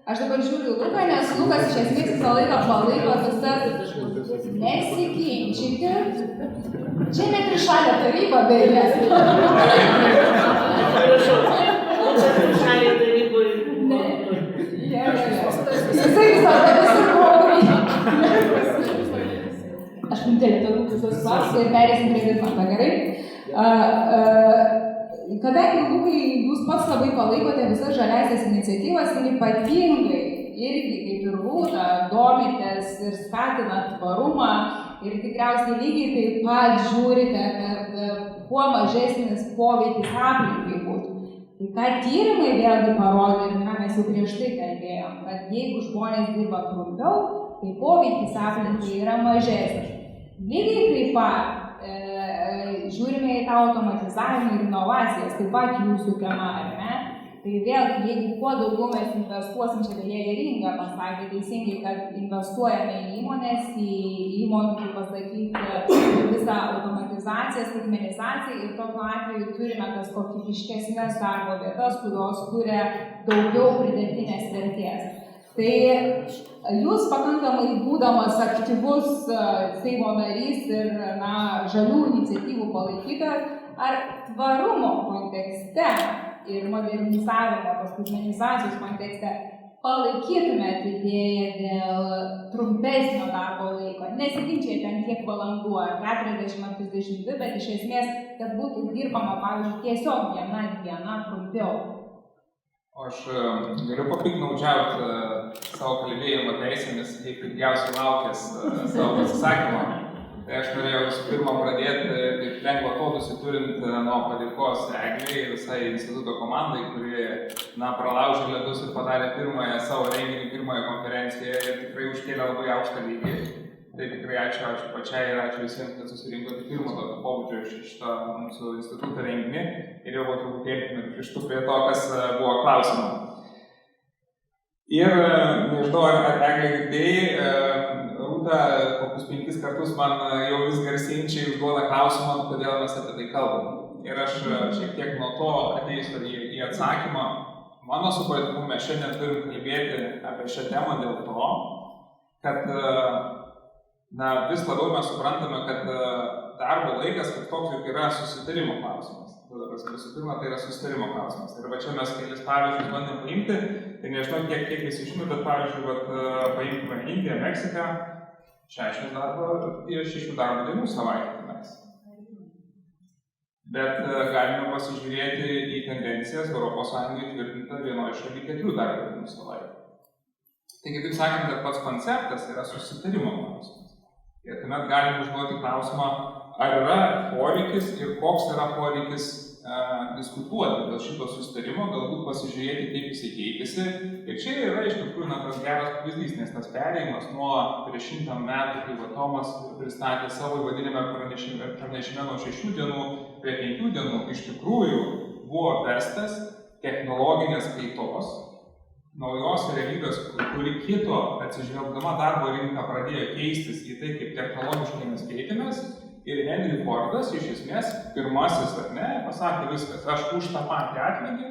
aš dabar žiūriu Luką, nes Lukas iš esmės visą laiką palaiko visas nesiginčykit. Čia net ir šalia taryba, beje. Prašau, šalia taryboje. Jisai visada visur kovai. Aš intelektualių visus klausimus ir perėsim prie Vidmantą, gerai? Kadangi, Lukai, jūs pats labai palaikote visas žaliąsias iniciatyvas ir ypatingai irgi, kaip ir Rūta, domitės ir skatinat tvarumą ir tikriausiai lygiai taip pat žiūrite, kad kuo mažesnis poveikis aplinkai būtų. Tai ką tyrimai vėlgi parodė ir ką mes jau prieš tai kalbėjom, kad jeigu žmonės dirba trumpiau, tai poveikis aplinkai yra mažesnis. Lygiai taip pat žiūrime į tą automatizavimą ir inovacijas, taip pat jūsų tema, ar ne? Tai vėlgi, jeigu kuo daugiau mes investuosim, čia vėlėje Ringa pasakė teisingai, kad investuojame į įmonės, į įmonių, kaip pasakyti, visą automatizaciją, automatizacija, skaitmenizacija ir tokiu atveju turime tas kokybiškesnės darbo vietas, kurios kuria daugiau pridėtinės vertės. Tai jūs pakankamai būdamas aktyvus Seimo narys ir žalių iniciatyvų palaikytojas, ar tvarumo kontekste ir modernizavimo, skaitmenizacijos kontekste palaikytumėte idėją dėl trumpesnio darbo laiko? Nesiginčiai ten kiek valandų, ar 40 ar 32, bet iš esmės, kad būtų dirbama, pavyzdžiui, tiesiog viena diena trumpiau. Aš galiu papiknaudžiauti savo kalbėjimo teisėmis, kaip ilgiausiai laukęs savo pasisakymą. Tai aš norėjau visų pirma pradėti kaip lengvą atodūsį turint nuo padėkos Eglei ir visai instituto komandai, kuri pralaužė ledus ir padarė pirmąją savo renginį, pirmąją konferenciją ir tikrai užkėlė labai aukštą lygį. Tai tikrai ačiū pačiai ir ačiū visiems, kad susirinkote pirmo tokio pobūdžio šitą mūsų instituto renginį ir jau truputėlį grįžtu prie to, kas buvo klausimų. Ir nežinau, ar Eglė girdėjai, Rūta kokius 5 kartus man jau vis garsėjančiai užduoda klausimą, kodėl mes apie tai kalbam. Ir aš šiek tiek nuo to ateisiu į atsakymą. Mano supratimu, mes šiandien turim kalbėti apie šią temą dėl to, kad vis labiau mes suprantame, kad darbo laikas kaip toks juk yra susitarimo klausimas. Visų pirma, tai yra susitarimo klausimas. Ir va čia mes kelis pavyzdžius bandėm paimti, tai nežinau, kiek jūs žinot, bet pavyzdžiui, paimkime Indiją, Meksiką, 6 darbo dienų savaitę tenais. Bet galime pasižiūrėti į tendencijas Europos Sąjungai tvirtinta vienoje šalyje 4 darbo dienų savaitę. Taigi, taip sakant, kad pats konceptas yra susitarimo klausimas. Ir tuomet galim užduoti klausimą, ar yra poreikis ir koks yra poreikis diskutuoti dėl šito susitarimo, galbūt pasižiūrėti, kaip jisai keitėsi. Ir čia yra iš tikrųjų tas geras pavyzdys, nes tas perėjimas nuo prieš 100 metų, kai Tomas pristatė savo vadinime pranešime nuo 6 dienų prie 5 dienų, iš tikrųjų buvo verstas technologinės kaitos, naujos realybės, kuri kito atsižvelgdama darbo rinką pradėjo keistis į tai, kaip technologiškai mes keitėmės. Ir Henry Fordas iš esmės pirmasis, pasakė viskas, aš už tą patį atlygį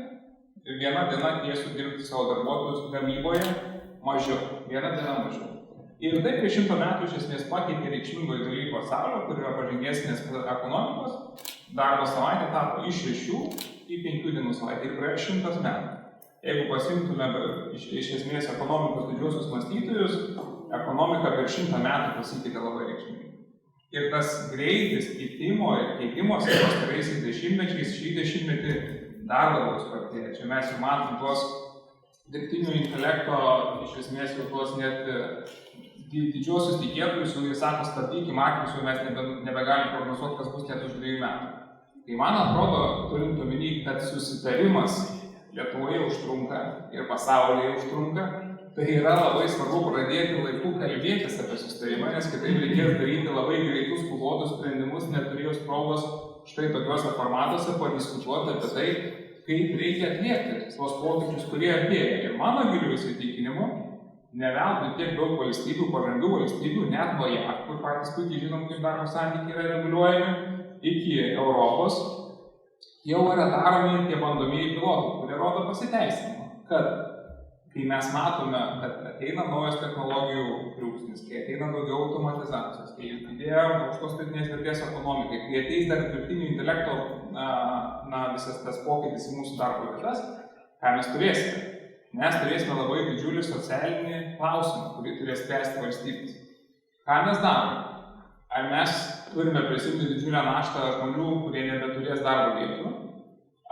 ir vieną dieną kviesiu dirbti savo darbuotojus gamyboje mažiau, vieną dieną mažiau. Ir tai prieš 100 metų iš esmės pakeitė reikšmingo dalyko pasaulio, kur yra pažangesnės ekonomikos, darbo savaitė tapo iš 6 į 5 dienų savaitę ir praėjo 100 metų. Jeigu pasimtume iš esmės ekonomikos didžiosius mąstytojus, ekonomika per 100 metų pasikeitė labai reikšmingai. Ir tas greitis keitimo ir keitimosi pastaraisiais dešimtmečiais, šį dešimtmetį dar labiau spartėja. Čia mes jau matom tuos dirbtinio intelekto, iš esmės jau tuos net didžiosius tikėtojus, kurie sako, stabdykim akis, jau mes nebegalim prognozuoti, kas bus net už 2 metų. Tai man atrodo, turint omeny, kad susitarimas Lietuvoje užtrunka ir pasaulyje užtrunka, tai yra labai svarbu pradėti laiku kalbėtis apie susitarimą, nes kitaip reikės daryti labai greitus, skubotus sprendimus, neturėjus progos štai tokiuose formatuose padiskutuoti apie tai, kaip reikia atliekti tuos pokyčius, kurie artėja. Ir mano giliu įsitikinimu, ne veltui tiek daug valstybių, pažangių valstybių, net nuo JAV, kur patys puikiai žinom, kaip darbo santykiai yra reguliuojami, iki Europos, jau yra daromi tie bandomieji pilotai, kurie rodo pasiteisinimą, kad kai mes matome, kad ateina naujas technologijų pliūpsnis, kai ateina daugiau automatizacijos, kai didėja aukštos pridėtinės vertės ekonomikai, kai ateis dar dirbtinio intelekto visas tas pokytis į mūsų darbo vietas, ką mes turėsime? Mes turėsime labai didžiulį socialinį klausimą, kurį turės spręsti valstybės. Ką mes darome? Ar mes turime prisimti didžiulę naštą žmonių, kurie nebeturės darbo vietų?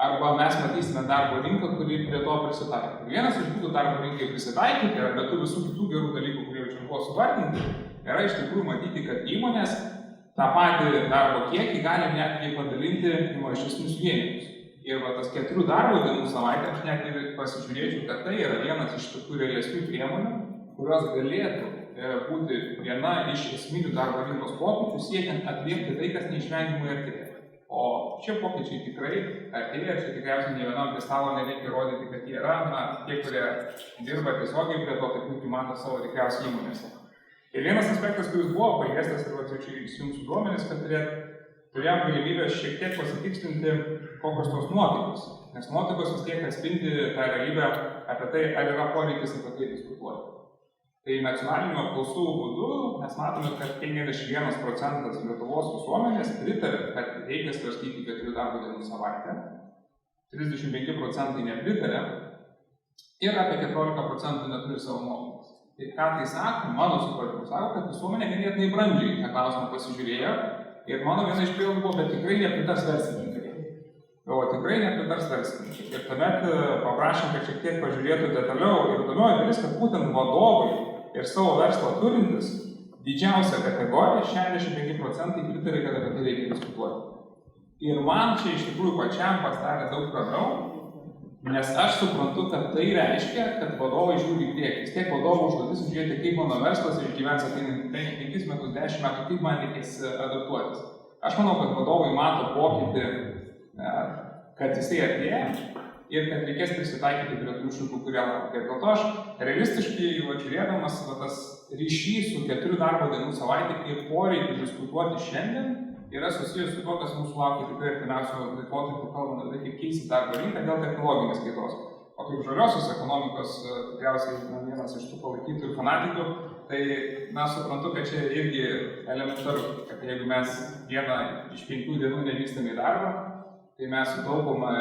Arba mes matysime darbo rinką, kuri prie to prisitaiko. Vienas iš būdų darbo rinkai prisitaikyti, arba tų visų kitų gerų dalykų, kurie jau čia buvo suvardinti, yra iš tikrųjų matyti, kad įmonės tą patį darbo kiekį gali netgi padalinti į mažesnius vienetus. Ir tas 4 darbo dienų savaitę aš net ir pasižiūrėčiau, kad tai yra vienas iš tokių realesnių priemonių, kurios galėtų būti viena iš esminių darbo rinkos pokyčių, siekiant atliepti tai, kas neišvengiamai artėja. O šie pokyčiai tikrai artėja, čia tikriausiai ne vienam prie stalo nereikia rodyti, kad jie yra, tie, kurie dirba tiesiogiai prie to, tai puikiai mato savo tikriausiai įmonėse. Ir vienas aspektas, kuris buvo paliestas, ir čia įsijungsiu duomenis, kad turėjom galimybę šiek tiek pasitikslinti, kokios tos nuotaikos. Nes nuotaikos vis tiek atspindi tą realybę apie tai, ar yra poreikis apie tai diskutuoti. Tai nacionalinių apklausų būdu mes matome, kad 51% Lietuvos visuomenės pritarė, kad reikia svarstyti 4 darbo dienų savaitę, 35% nepritarė ir apie 14% neturi savo nuomonės. Tai ką tai sako, mano supratimu sako, kad visuomenė ganėtinai brandžiai tą klausimą pasižiūrėjo ir mano viena iš prielaidų buvo, bet tikrai nepritars verslininkai. O tikrai nepritars verslininkai. Ir tuomet paprašėm, kad šiek tiek pažiūrėtų detaliau ir įdomioji dalis, kad būtent vadovai ir savo verslą turintis didžiausia kategorija 65% pritarė, kad apie tai reikia diskutuoti. Ir man čia iš tikrųjų pačiam pasidarė daug ramiau, nes aš suprantu, kad tai reiškia, kad vadovai žiūri į priekį. Vis tiek vadovų užduotis žiūrėti, kaip mano verslas išgyvens ateinant 5 metus, 10 metų, kaip man reikės adaptuotis. Aš manau, kad vadovai mato pokytį, kad jisai atėjo ir kad reikės prisitaikyti prie tų iššūkių, kurie laukia. Ir dėl to aš realistiškai žiūrėdamas tas ryšys su 4 darbo dienų savaitė ir poreikį diskutuoti šiandien yra susijęs su to, kas mūsų laukia tikrai artimiausiu laikotarpiu, kalbant apie tai, kaip keisis darbo rinka dėl technologinės kaitos. O kaip žaliosios ekonomikos tikriausiai vienas iš tų palaikytojų ir fanatikų, tai suprantu, kad čia irgi elementaru, kad jeigu mes vieną iš 5 dienų nevykstame į darbą, tai mes sutaupome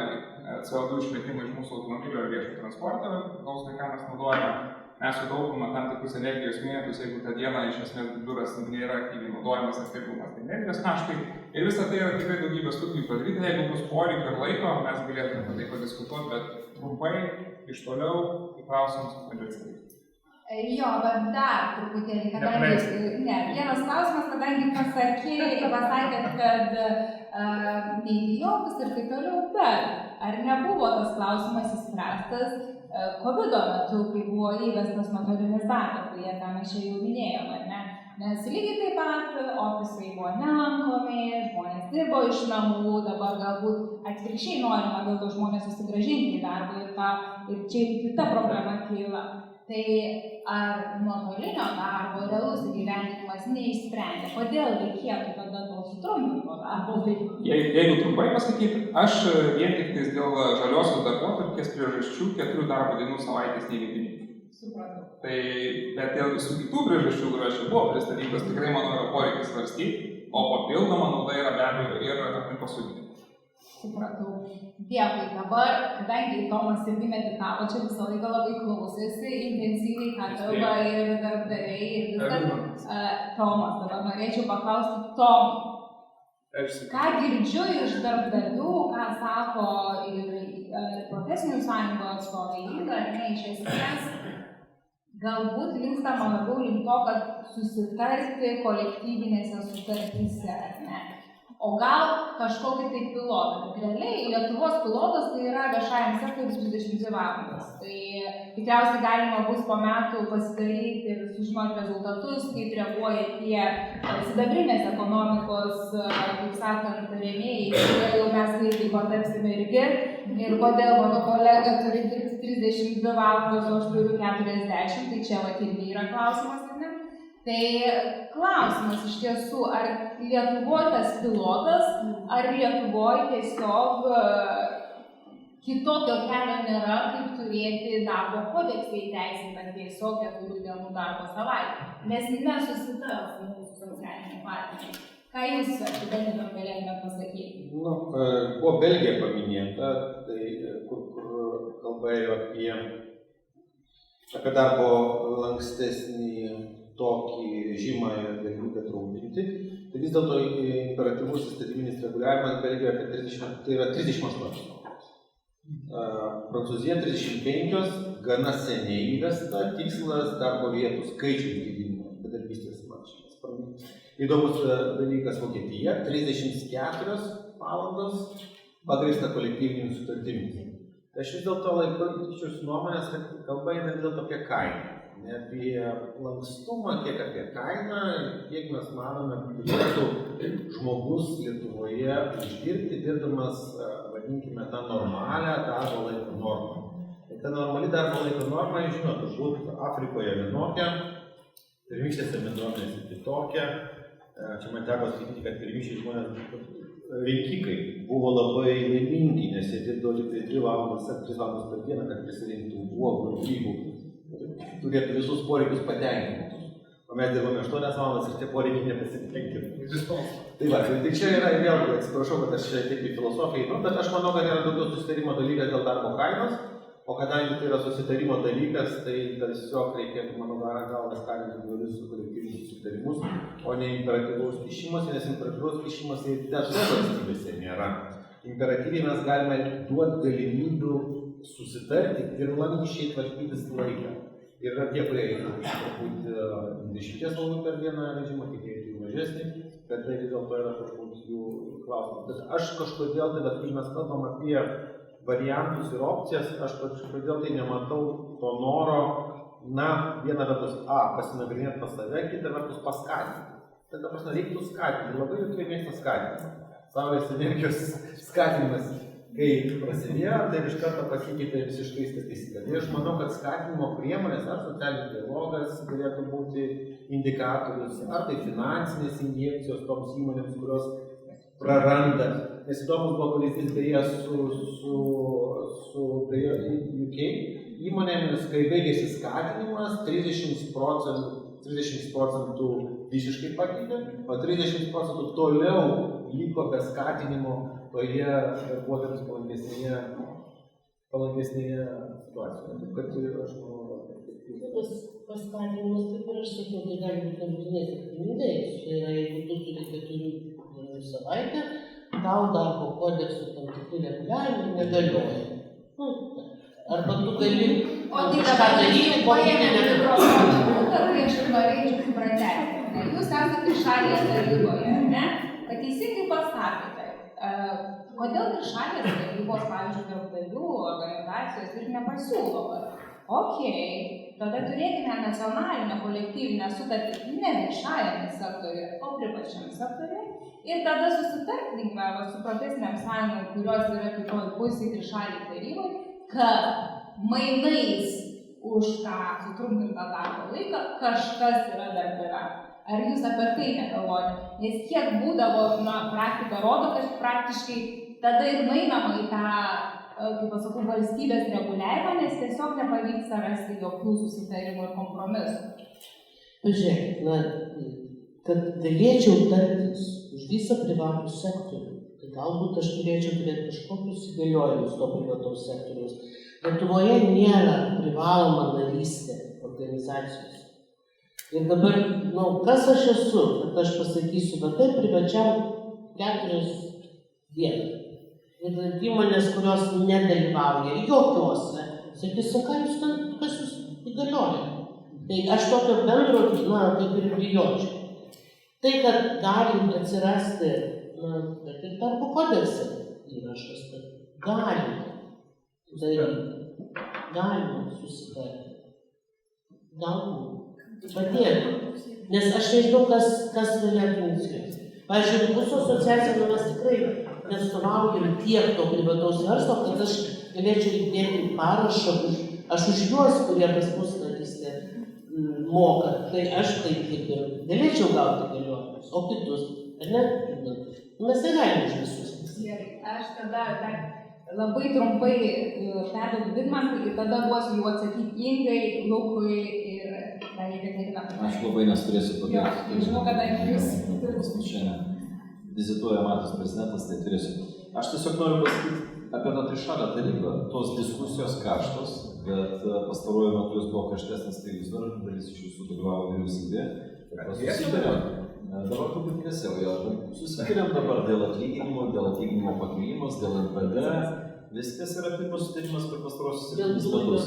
CO2 išmetimą iš mūsų automobilio ir viešo transporto, gaus tai, ką mes naudojame. Mes sutaupome tam tikrus energijos vienetus, jeigu tą dieną iš esmės biuras nėra aktyviai naudojamas ar pirkumas, tai energijos kaštai. Ir visą tai yra tikrai daugybė studijų padaryta, jeigu bus poreikio ir laiko, mes galėtume apie tai padiskutuoti, bet trumpai, iš toliau, į klausimus bandžiu atsakyti. Jo, bet dar truputėlį, kadangi, vienas klausimas, kadangi pasakėt, kad neįdijokus ir taip toliau, bet ar nebuvo tas klausimas įspręstas COVID metu, kai buvo įvestas nuotolinis darbas, tai ką mes čia jau minėjome, ar ne? Nes lygiai taip pat ofisai buvo nelankomi, žmonės dirbo iš namų, dabar galbūt atvirkščiai norima dėl to žmonės susigrąžinti į darbą ir čia jau kita problema kyla. Tai ar nuotolinio darbo realus įgyvendinimas neišsprendė? Kodėl reikėtų tada to sutrumpinto darbo? Jeigu trumpai pasakyti, aš vien tik dėl žaliosios darbotvarkės priežasčių 4 darbo dienų savaitės neįvykdžiau. Supratau. Tai, bet dėl visų kitų priežasčių, kurios čia buvo pristatytos, tikrai manau yra poreikis svarstyti, o papildoma nauda yra be abejo ir aplinkosauginė. Supratau. Dėkui. Dabar, kadangi Tomas irgi meditavo, čia visą laiką labai klausėsi, intensyviai ką kalba ir darbdaviai ir viskas. Tomas, dabar norėčiau paklausti Tomą. Ką girdžiu iš darbdavių, ką sako ir profesinių sąjungų atstovai, ar ne, iš esmės, galbūt linkstama labiau link to, kad susitarti kolektyvinėse sutartyse, ar ne? O gal kažkokį tai pilotą. Realiai Lietuvos pilotas tai yra viešajam sektoriui 22 valandos. Tai tikriausiai galima bus po metų pasidaryti ir sužinoti rezultatus, kaip reaguoja tie sidabrinės ekonomikos, kaip sakant, rėmėjai, kodėl jau mes greitai patapsime irgi, ir kodėl mano kolega turi dirbti 32 valandos, o aš turiu 40, tai čia vat irgi yra klausimas, ar ne? Tai klausimas iš tiesų, ar Lietuvoje tas pilotas, ar Lietuvoje tiesiog kitokio kelio nėra, kaip turėti darbo kodekse įteisintą tiesiog 4 dienų darbo savaitę, nes nesusitars mūsų socialiniai partneriai. Ką jūs apibendrinant galėtume pasakyti? Buvo Belgija paminėta, tai kur kalba ėjo apie darbo lankstesnį tokį režimą ir galimybę trumpinti. Tai vis dėlto imperatyvus įstatyminis reguliavimas Belgijoje apie 30, tai yra 38 valandos. Prancūzija 35, gana seniai įvesta, tikslas darbo vietų skaičiaus didinimas, bedarbystės mažinimas. Įdomus dalykas Vokietija, 34 valandos pagrįsta kolektyvinimis sutartimis. Tai aš vis dėlto laikaučiausi nuomonės, kad kalba eina vis dėlto apie kainą. Ne apie lankstumą, kiek apie kainą, kiek mes manome, turėtų žmogus Lietuvoje uždirbti, dirbdamas, vadinkime, tą normalią darbo laiko normą. Ir ta normali darbo laiko norma, žinot, turbūt Afrikoje vienokia, pirmykštėse bendruomenėse kitokia, čia man teko skaityti, kad pirmiausiai žmonės rinkikai buvo labai laimingi, nes jie dirbdavo tik tai 3 valandas per dieną, kad prisirinktų uogų, grybų, turėtų visus poreikius patenkinti. O mes dirbame 8 valandas ir tie poreikiai nepasitenkinti. Tai va, tai čia yra, vėlgi, atsiprašau, kad aš čia taip į filosofiją einu, bet aš manau, kad yra daugiau susitarimo dalykas dėl darbo kainos, o kadangi tai yra susitarimo dalykas, tai tiesiog reikėtų, mano galva, skatinti įvairius kolektyvinius susitarimus, o ne imperatyvaus kišimosi, nes imperatyvaus kišimosi dažnai valstybėse nėra. Imperatyviai mes galime duoti galimybių susitarti ir lanksčiai tvarkytis laiką. Ir yra tie, kurie eina turbūt 20 valandų per dieną režimą, kiti mažesnį, bet tai vis dėlto yra kažkoks jų klausimas. Bet aš kažkodėl, tai kai mes kalbam apie variantus ir opcijas, aš kažkodėl tai nematau to noro, na, viena vertus, pasinagrinėti pas save, kita vertus paskatinti. Tai ta prasme, reiktų skatinti, labai jautriai mėgsta skatinti. Saulės energijos skatinimas. Kai prasidėjo, tai iš karto pasikeitė visiškai statistika. Tai aš manau, kad skatinimo priemonės, ar socialinis dialogas galėtų būti indikatorius, ar tai finansinės injekcijos toms įmonėms, kurios praranda. Nes įdomus buvo pavyzdys beje su UK įmonėmis, kai baigėsi skatinimas, 30% visiškai pakeitė, o 30% toliau liko be skatinimo toje darbuotojams palankesnėje situacijoje. Taip kad aš manau, tas paskatinimas, kaip ir aš sakiau, tai gali būti nebūtinai pinigais. Tai yra, jeigu tu turi 4 dienų savaitę, tau darbo kodeksų tam tikri reguliavimai negalioja. Arba tu gali kažką daryti, o paėmė mikrofoną, tai aš norėčiau pratęsti. Jūs esate trišalėje taryboje, ne? Kad teisingai pasakėte, kodėl trišalės tarybos, pavyzdžiui, darbdavių organizacijos ir nepasiūlo? Tada turėkime nacionalinę kolektyvinę sutartį ne viešajame sektoriuje, o privačiame sektoriuje. Ir tada susitarkime su profesiniam sąjungom, kurios yra kitoj pusėje trišalėje taryboje, kad mainais už tą sutrumpintą darbo laiką kažkas yra darbdavio. Ar jūs apie tai negalvojate? Nes kiek būdavo, praktika rodo, kad praktiškai tada ir mainama į tą, kaip pasakau, valstybės reguliavimą, nes tiesiog nepavyksta rasti jokių susitarimų ir kompromisų. Pažiūrėk, kad galėčiau tartis už visą privatų sektorių, tai galbūt aš turėčiau turėti kažkokius įgaliojimus to privataus sektoriaus. Lietuvoje nėra privaloma narystė organizacijos. Ir dabar, kas aš esu, kad aš pasakysiu, bet tai privačiam 4 dienas. Ir įmonės, kurios nedalyvauja jokiuose, sakysiu, kas jūs įgalioja. Tai aš tokio bendro, kaip ir bijočiau. Tai, kad galim atsirasti, kad ir darbo kodekse įrašas, kad galima susitarti. Galbūt. Padėtų. Nes aš nežinau, kas galėtų inicijuoti. Pavyzdžiui, mūsų asociacija, mes tikrai nestovaujam tiek to privataus verslo, kad aš galėčiau įdėti parašą, aš už juos, kurie pas mus narystę moka, tai aš taip kaip ir galėčiau gauti galiojimus, o kitus, ar ne? Mes negalime už visus. Gerai, aš tada labai trumpai perduodu Vidmantui ir tada duosiu jau atsakyti Ingai, Lukui ir dar Jekaterina. Aš labai nesturėsiu pabėgti. Žinau, kada jūs. Šiandien vizituoja Matas prezidentas, tai turėsiu. Aš tiesiog noriu pasakyti apie tą trišalę tarybą. Tos diskusijos karštos, bet pastaruoju metu jūs buvo karštesnis, tai jūs dalis iš jūsų dalyvavo vyriausybėje. Dabar turbūt tiesiau, susikiriam dabar dėl atlyginimo pakėlimus, dėl NPD, viskas yra pirmas sutarimas per pastarosius 7 metus.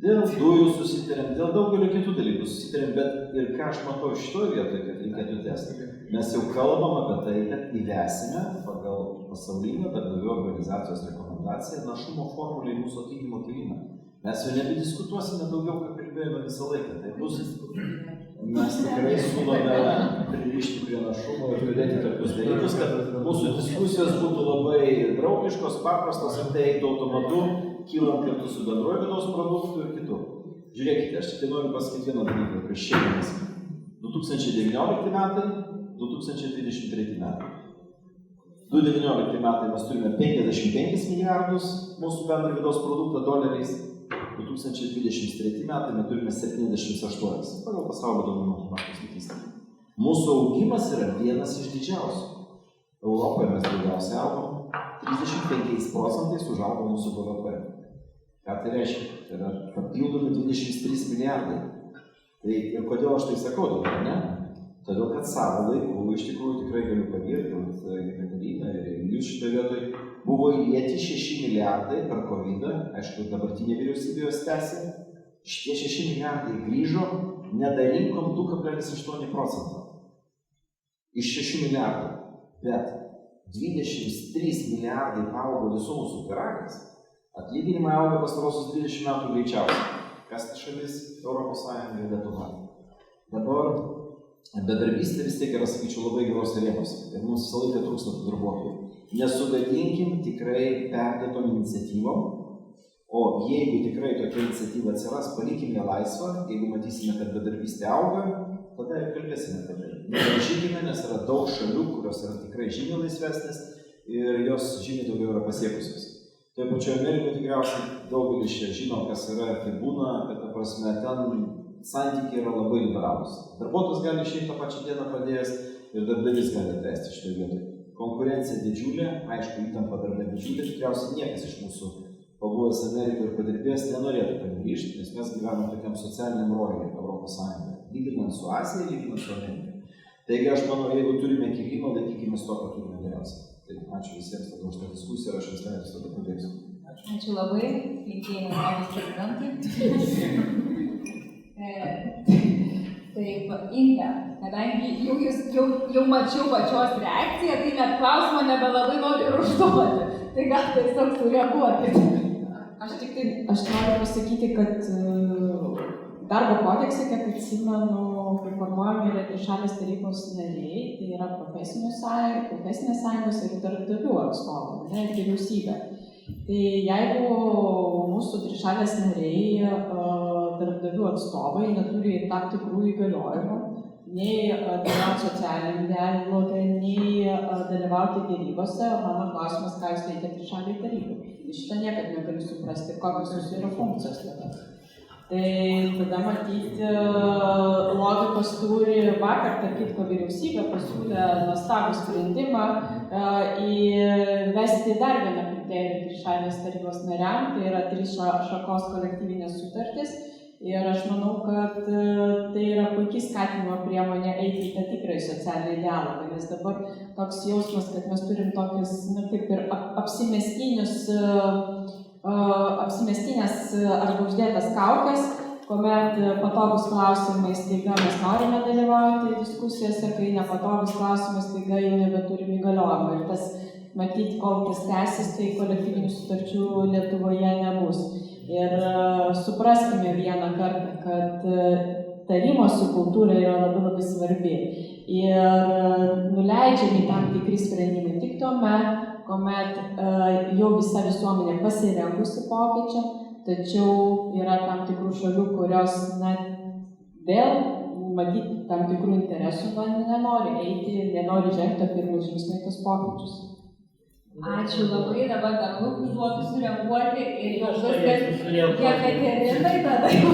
Dėl dujų susitarėm, dėl daugelio kitų dalykų susitarėm, bet ir ką aš matau šitoje vietoje, kad reikėtų tęsti. Mes jau kalbam apie tai, kad įvesime pagal pasaulinę darbdavių organizacijos rekomendaciją našumo formulę į mūsų atlyginimo kėlimą. Mes jau nebediskutuosime daugiau, ką kalbėjome visą laiką. Tai bus, mes tikrai siūlome pririšti prie našumo ir turėti tokius dalykus, kad mūsų diskusijos būtų labai draugiškos, paprastos ir tai eitų automatu, kylant kartu su bendruoju vidaus produktu ir kitu. Žiūrėkite, aš tik noriu pasakyti vieną dalyką prieš šiandienas. 2019 metai, 2023 metai. 2019 metai mes turime 55 milijardus mūsų bendro vidaus produkto doleriais, 2023 metai mes turime 78, pagal pasaulio duomenų statistika. Mūsų augimas yra vienas iš didžiausių. Europoje mes daugiausiai augom, 35% užaugo mūsų BVP. Ką tai reiškia? Tai yra papildomi 23 milijardai. Tai ir kodėl aš tai sakau dabar, ne? Todėl, kad savo laiku, iš tikrųjų tikrai galiu pagirti, Katarina ir jūs šitoje vietoje, buvo įlieti 6 milijardai per COVID-ą, aišku, dabartinė vyriausybė jos tęsė, šitie 6 milijardai grįžo, nedarinkom 2,8%. Iš 6 milijardų, bet 23 milijardai paaugo visų mūsų pyragas, atlyginimai auga pastarosius 20 metų greičiausiai. Kas ta šalis Europos Sąjunga ir Lietuva. Dabar bedarbystė vis tiek yra, sakyčiau, labai geros rėmos ir mums visą laiką trūksta tų darbuotojų. Nesugadinkim tikrai perdėtom iniciatyvom, o jeigu tikrai tokia iniciatyva atsiras, palikim ją laisvą, jeigu matysime, kad bedarbystė auga, tada ir kalbėsime apie tai. Nevaržykime, nes yra daug šalių, kurios yra tikrai žymiai laisvesnės ir jos žymiai daugiau yra pasiekusios. Toje pačioje Amerikoje tikriausiai daugelis čia žino, kas yra ir kaip būna, bet ta prasme ten santykiai yra labai liberalūs. Darbuotojas gali išeiti tą pačią dieną padėjęs ir darbdavys gali atleisti šitoje vietoje. Konkurencija didžiulė, aišku, įtampa darbe didžiulė, tikriausiai niekas iš mūsų pabuvęs Amerikoje ir padirbėjęs nenorėtų ten grįžti, nes mes gyvenam tokiam socialiniam rojuje Europos Sąjungoje, lyginant su Azija, lyginant su Amerika. Taigi aš manau, jeigu turime kilimą, laikykimės to, ką turime geriausiai. Tai ačiū visiems tada už tą diskusiją ir aš jums leidžiu tada pradėsiu. Ačiū labai, linkėjimai Europos prezidentui. Taip, Inga, kadangi jau mačiau pačios reakciją, tai net klausimą nebelabai noriu ir užduoti. Tai gal tiesiog sureaguoti. Aš noriu pasakyti, kad darbo kodekse, kiek atsimenu, formuojami yra trišalės tarybos nariai, tai yra profesinės sąjungos ir darbdavių atstovai, ne, ir vyriausybė. Tai jeigu mūsų trišalės nariai, darbdavių atstovai neturi tam tikrų įgaliojimų, nei dalyvauti socialiniam dialoge, nei dalyvauti dėrybose, mano klausimas, ką jūs veikia trišaliai tarybai. Šitą niekad negaliu suprasti, kokios jūsų yra funkcijos tada. Tai tada matyti logikos turi vakar, tarp kitko, vyriausybė pasiūlė nuostabų sprendimą įvesti dar vieną kriterijų trišalės tarybos nariam, tai yra 3 šakos kolektyvinės sutartys. Ir aš manau, kad tai yra puikiai skatinimo priemonė eiti į tą tikrąjį socialinį dialogą, nes dabar toks jausmas, kad mes turim tokius, kaip ir apsimestinės arba uždėtas kaukes, kuomet patogus klausimai staiga mes norime dalyvauti diskusijose, kai nepatogus klausimai staiga jau nebeturim įgaliojimų. Ir tas, matyti, kol tas tęsis, tai kolektyvinių sutarčių Lietuvoje nebus. Ir supraskime vieną kartą, kad tarimosi kultūra yra labai labai svarbi. Ir nuleidžiami tam tikri sprendimai tik tuomet, kuomet jau visa visuomenė pasirengusi pokyčiam, tačiau yra tam tikrų šalių, kurios dėl matyti tam tikrų interesų nenori eiti ir nenori žengti pirmus žingsnius tos pokyčius. Ačiū labai, dabar dar daug užduotų sureaguoti ir jau viskas Jekaterinai tada jau.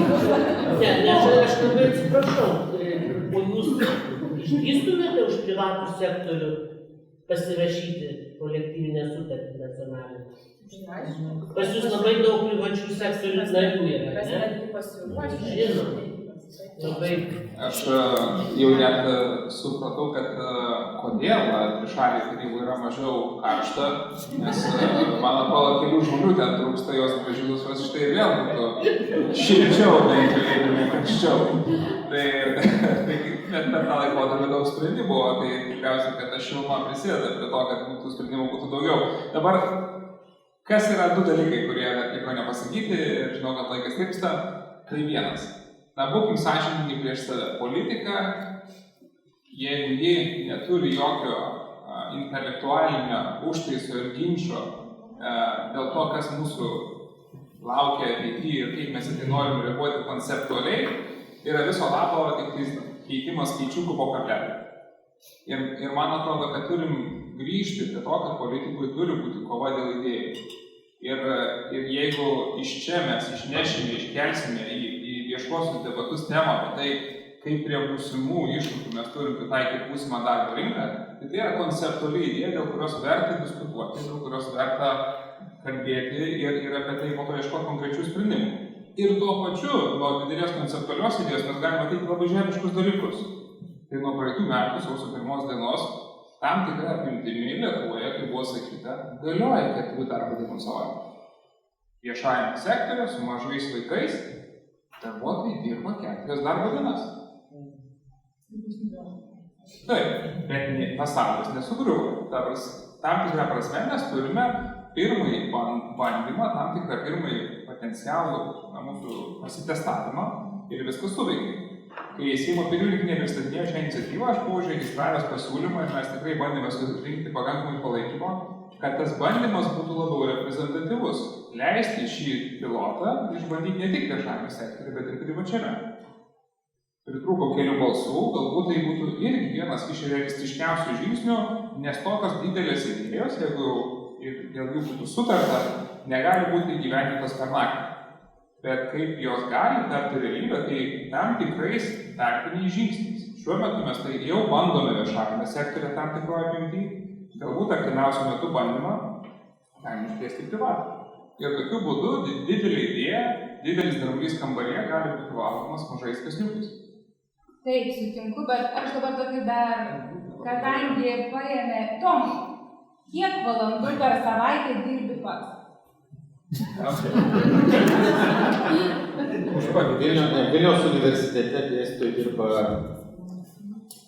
Ne, aš labai atsiprašau, o jūs išdrįstumėte už privatų sektorių pasirašyti kolektyvinę sutartį nacionalinę? Pas jūs labai daug privačių sektorių narių yra, ne? Žinoma. Aš jau net supratau, kad kodėl trišalė taryba yra mažiau karšta, nes man atrodo, kelių žmonių ten trūksta, jos pažiūrus vas štai vėl būtų šilčiau, jeigu ne karščiau. Tai net per tą laikotarpį daug sprendimų buvo, tai tikriausiai, kad ta šiluma prisideda prie to, kad tų sprendimų būtų daugiau. Dabar, kas yra 2 dalykai, kurie liko nepasakyti, ir žinau, kad laikas tirpsta, tai vienas. Būkim sąžiningi prieš save. Politika, jeigu ji neturi jokio intelektualinio užtaiso ir ginčo dėl to, kas mūsų laukia ateityje ir kaip mes į tai norim reaguoti konceptualiai, yra viso lapo tik keitimas skaičiukų po kablelį. Ir man atrodo, kad turim grįžti prie to, kad politikui turi būti kova dėl idėjų. Ir jeigu iš čia mes išnešime, iškelsime į viešuosius debatus temą apie tai, kaip prie būsimų iššūkių mes turim pritaikyti būsimą darbo rinką, tai yra konceptuali idėja, dėl kurios verta diskutuoti, dėl kurios verta kalbėti ir apie tai po to ieškoti konkrečių sprendimų. Ir tuo pačiu, nuo didelės konceptualios idėjos mes galime matyti labai žemiškus dalykus. Tai nuo praeitų metų, sausio 1 dienos, tam tikra apimtimi Lietuvoje, kaip buvo sakyta, galioja 4 darbo dienų savaitė. Viešajame sektoriuje su mažais vaikais darbuotojai dirba 4 darbo dienas. Taip, bet pasaulis nesugriuvo. Tam tikrą prasme mes turime pirmąjį bandymą, tam tikrą pirmąjį potencialų mūsų pasitestavimą ir viskas suveikia. Kai Seimo pirmininkė pristatinėjo šią iniciatyvą, aš buvau užregistravęs pasiūlymą ir mes tikrai bandėme surinkti pakankamai palaikymo, kad tas bandymas būtų labiau reprezentatyvus. Leisti šį pilotą išbandyti ne tik viešajame sektoriuje, bet ir privačiame. Pritrūko kelių balsų, galbūt tai būtų irgi vienas iš realistiškiausių žingsnių, nes tokios didelės idėjos, jeigu dėl jų būtų sutarta, negali būti įgyvendintos per naktį. Bet kaip jos gali tapti realybę, tai tam tikrais tarpiniais žingsniais. Šiuo metu mes tai jau bandome viešajame sektoriuje tam tikroje apimty, galbūt artimiausiu metu bandymą galime išplėsti privatą. Ir tokiu būdu didelė idėja, didelis dramblys kambaryje gali būti valomas mažais kasniukais. Taip, sutinku, bet aš dabar tokį dar, kadangi paėmė Tom, kiek valandų per savaitę dirbi pats? Vilniaus universitete dėstytojai dirba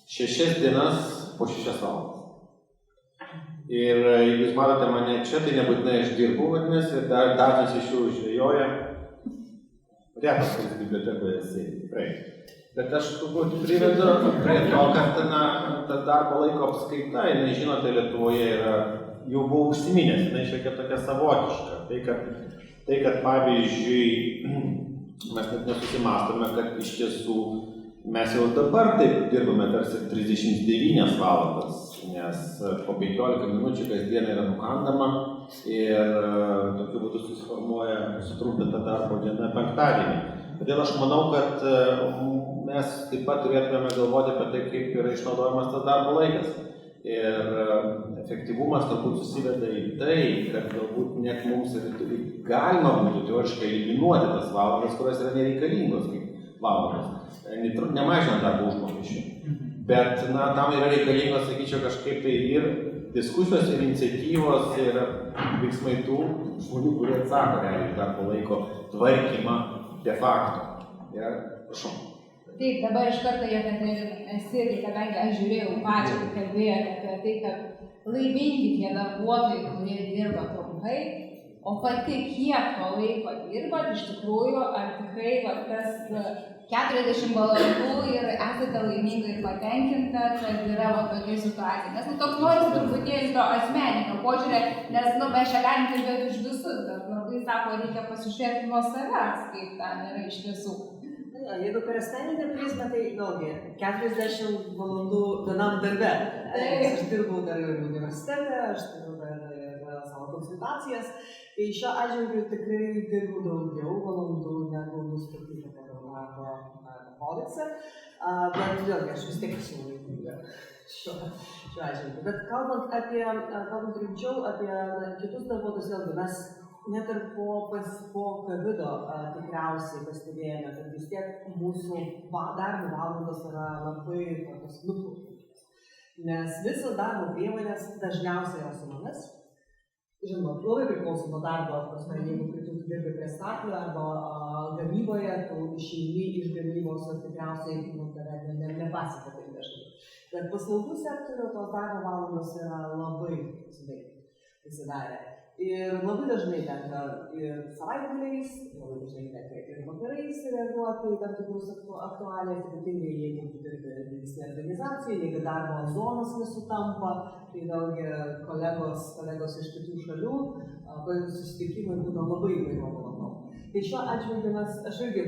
6 dienas po 6 valandas. Ir jūs matote mane čia, tai nebūtinai aš dirbu, vadinasi, ir dažnas iš jų žvejoja. Retas, kuris bibliotekoje sėdi, tikrai. Bet aš turbūt privedu prie to, kad ta darbo laiko apskaita, jinai, žinote, Lietuvoje yra, jau buvo užsiminęs, jinai šiokia tokia savotiška. Tai, kad pavyzdžiui, mes net nesusimastome, kad iš tiesų mes jau dabar taip dirbame tarsi 39 valandas, nes po 15 minučių kasdien yra nukandama ir tokiu būdu susiformuoja sutrumpinta darbo diena penktadienį. Todėl aš manau, kad mes taip pat turėtume galvoti apie tai, kaip yra išnaudojamas tas darbo laikas. Ir efektyvumas turbūt susiveda į tai, kad galbūt net mums galima būtų teoriškai eliminuoti tas valandas, kurios yra nereikalingos kaip valandas, nemažinant darbo užmokesčio. Bet tam yra reikalingos, sakyčiau, kažkaip tai ir diskusijos, ir iniciatyvos, ir veiksmai tų žmonių, kurie atsako realiai darbo laiko tvarkymą de facto. Ja, prašau. Taip, dabar iš karto Jekaterina, kadangi aš žiūrėjau pačią, kalbėjote apie tai, kad laimingi tie darbuotojai, kurie dirba trumpai, o pati kiek to laiko dirba, iš tikrųjų, ar tikrai tas 40 valandų ir esate laiminga ir patenkinta, kad yra tokia situacija. Nes toks norisi truputėlį to asmeninio požiūrė, nes mes čia galim kalbėti už visus, bet labai sako, reikia pasižiūrėti nuo savęs, kaip ten yra iš tiesų. Jeigu per asmeninę prizmę, tai vėlgi 40 valandų vienam darbe. Aš dirbau dar ir universitete, aš turiu dar savo konsultacijas. Tai šiuo atžvilgiu tikrai dirbu daugiau valandų negu nustatyta pagal darbo kodeksą. Bet vėlgi aš vis tiek esu laiminga šiuo atžvilgiu. Bet kalbant rimčiau apie kitus darbuotojus, vėlgi mes net ir po COVID-o tikriausiai pastebėjome, kad vis tiek mūsų darbo valandos yra labai tokios nuplaukiančios. Nes visos darbo priemonės dažniausiai yra su mumis. Žinoma, labai priklauso nuo darbo, jeigu tu dirbi prie staklių arba gamyboje, tu išeini iš gamybos ir tikriausiai tave nepasiekia taip dažnai. Bet paslaugų sektoriuje tos darbo valandos yra labai susidarę. Ir labai dažnai tenka ir savaitgaliais, labai dažnai tenka ir vakarais reaguoti į tam tikrus aktualijas, ypatingai jeigu tu dirbi didesnė organizacija, jeigu darbo zonos nesutampa, tai vėlgi kolegos iš kitų šalių, susitikimai būna labai įvairiom valandom. Tai šiuo atžvilgiu aš irgi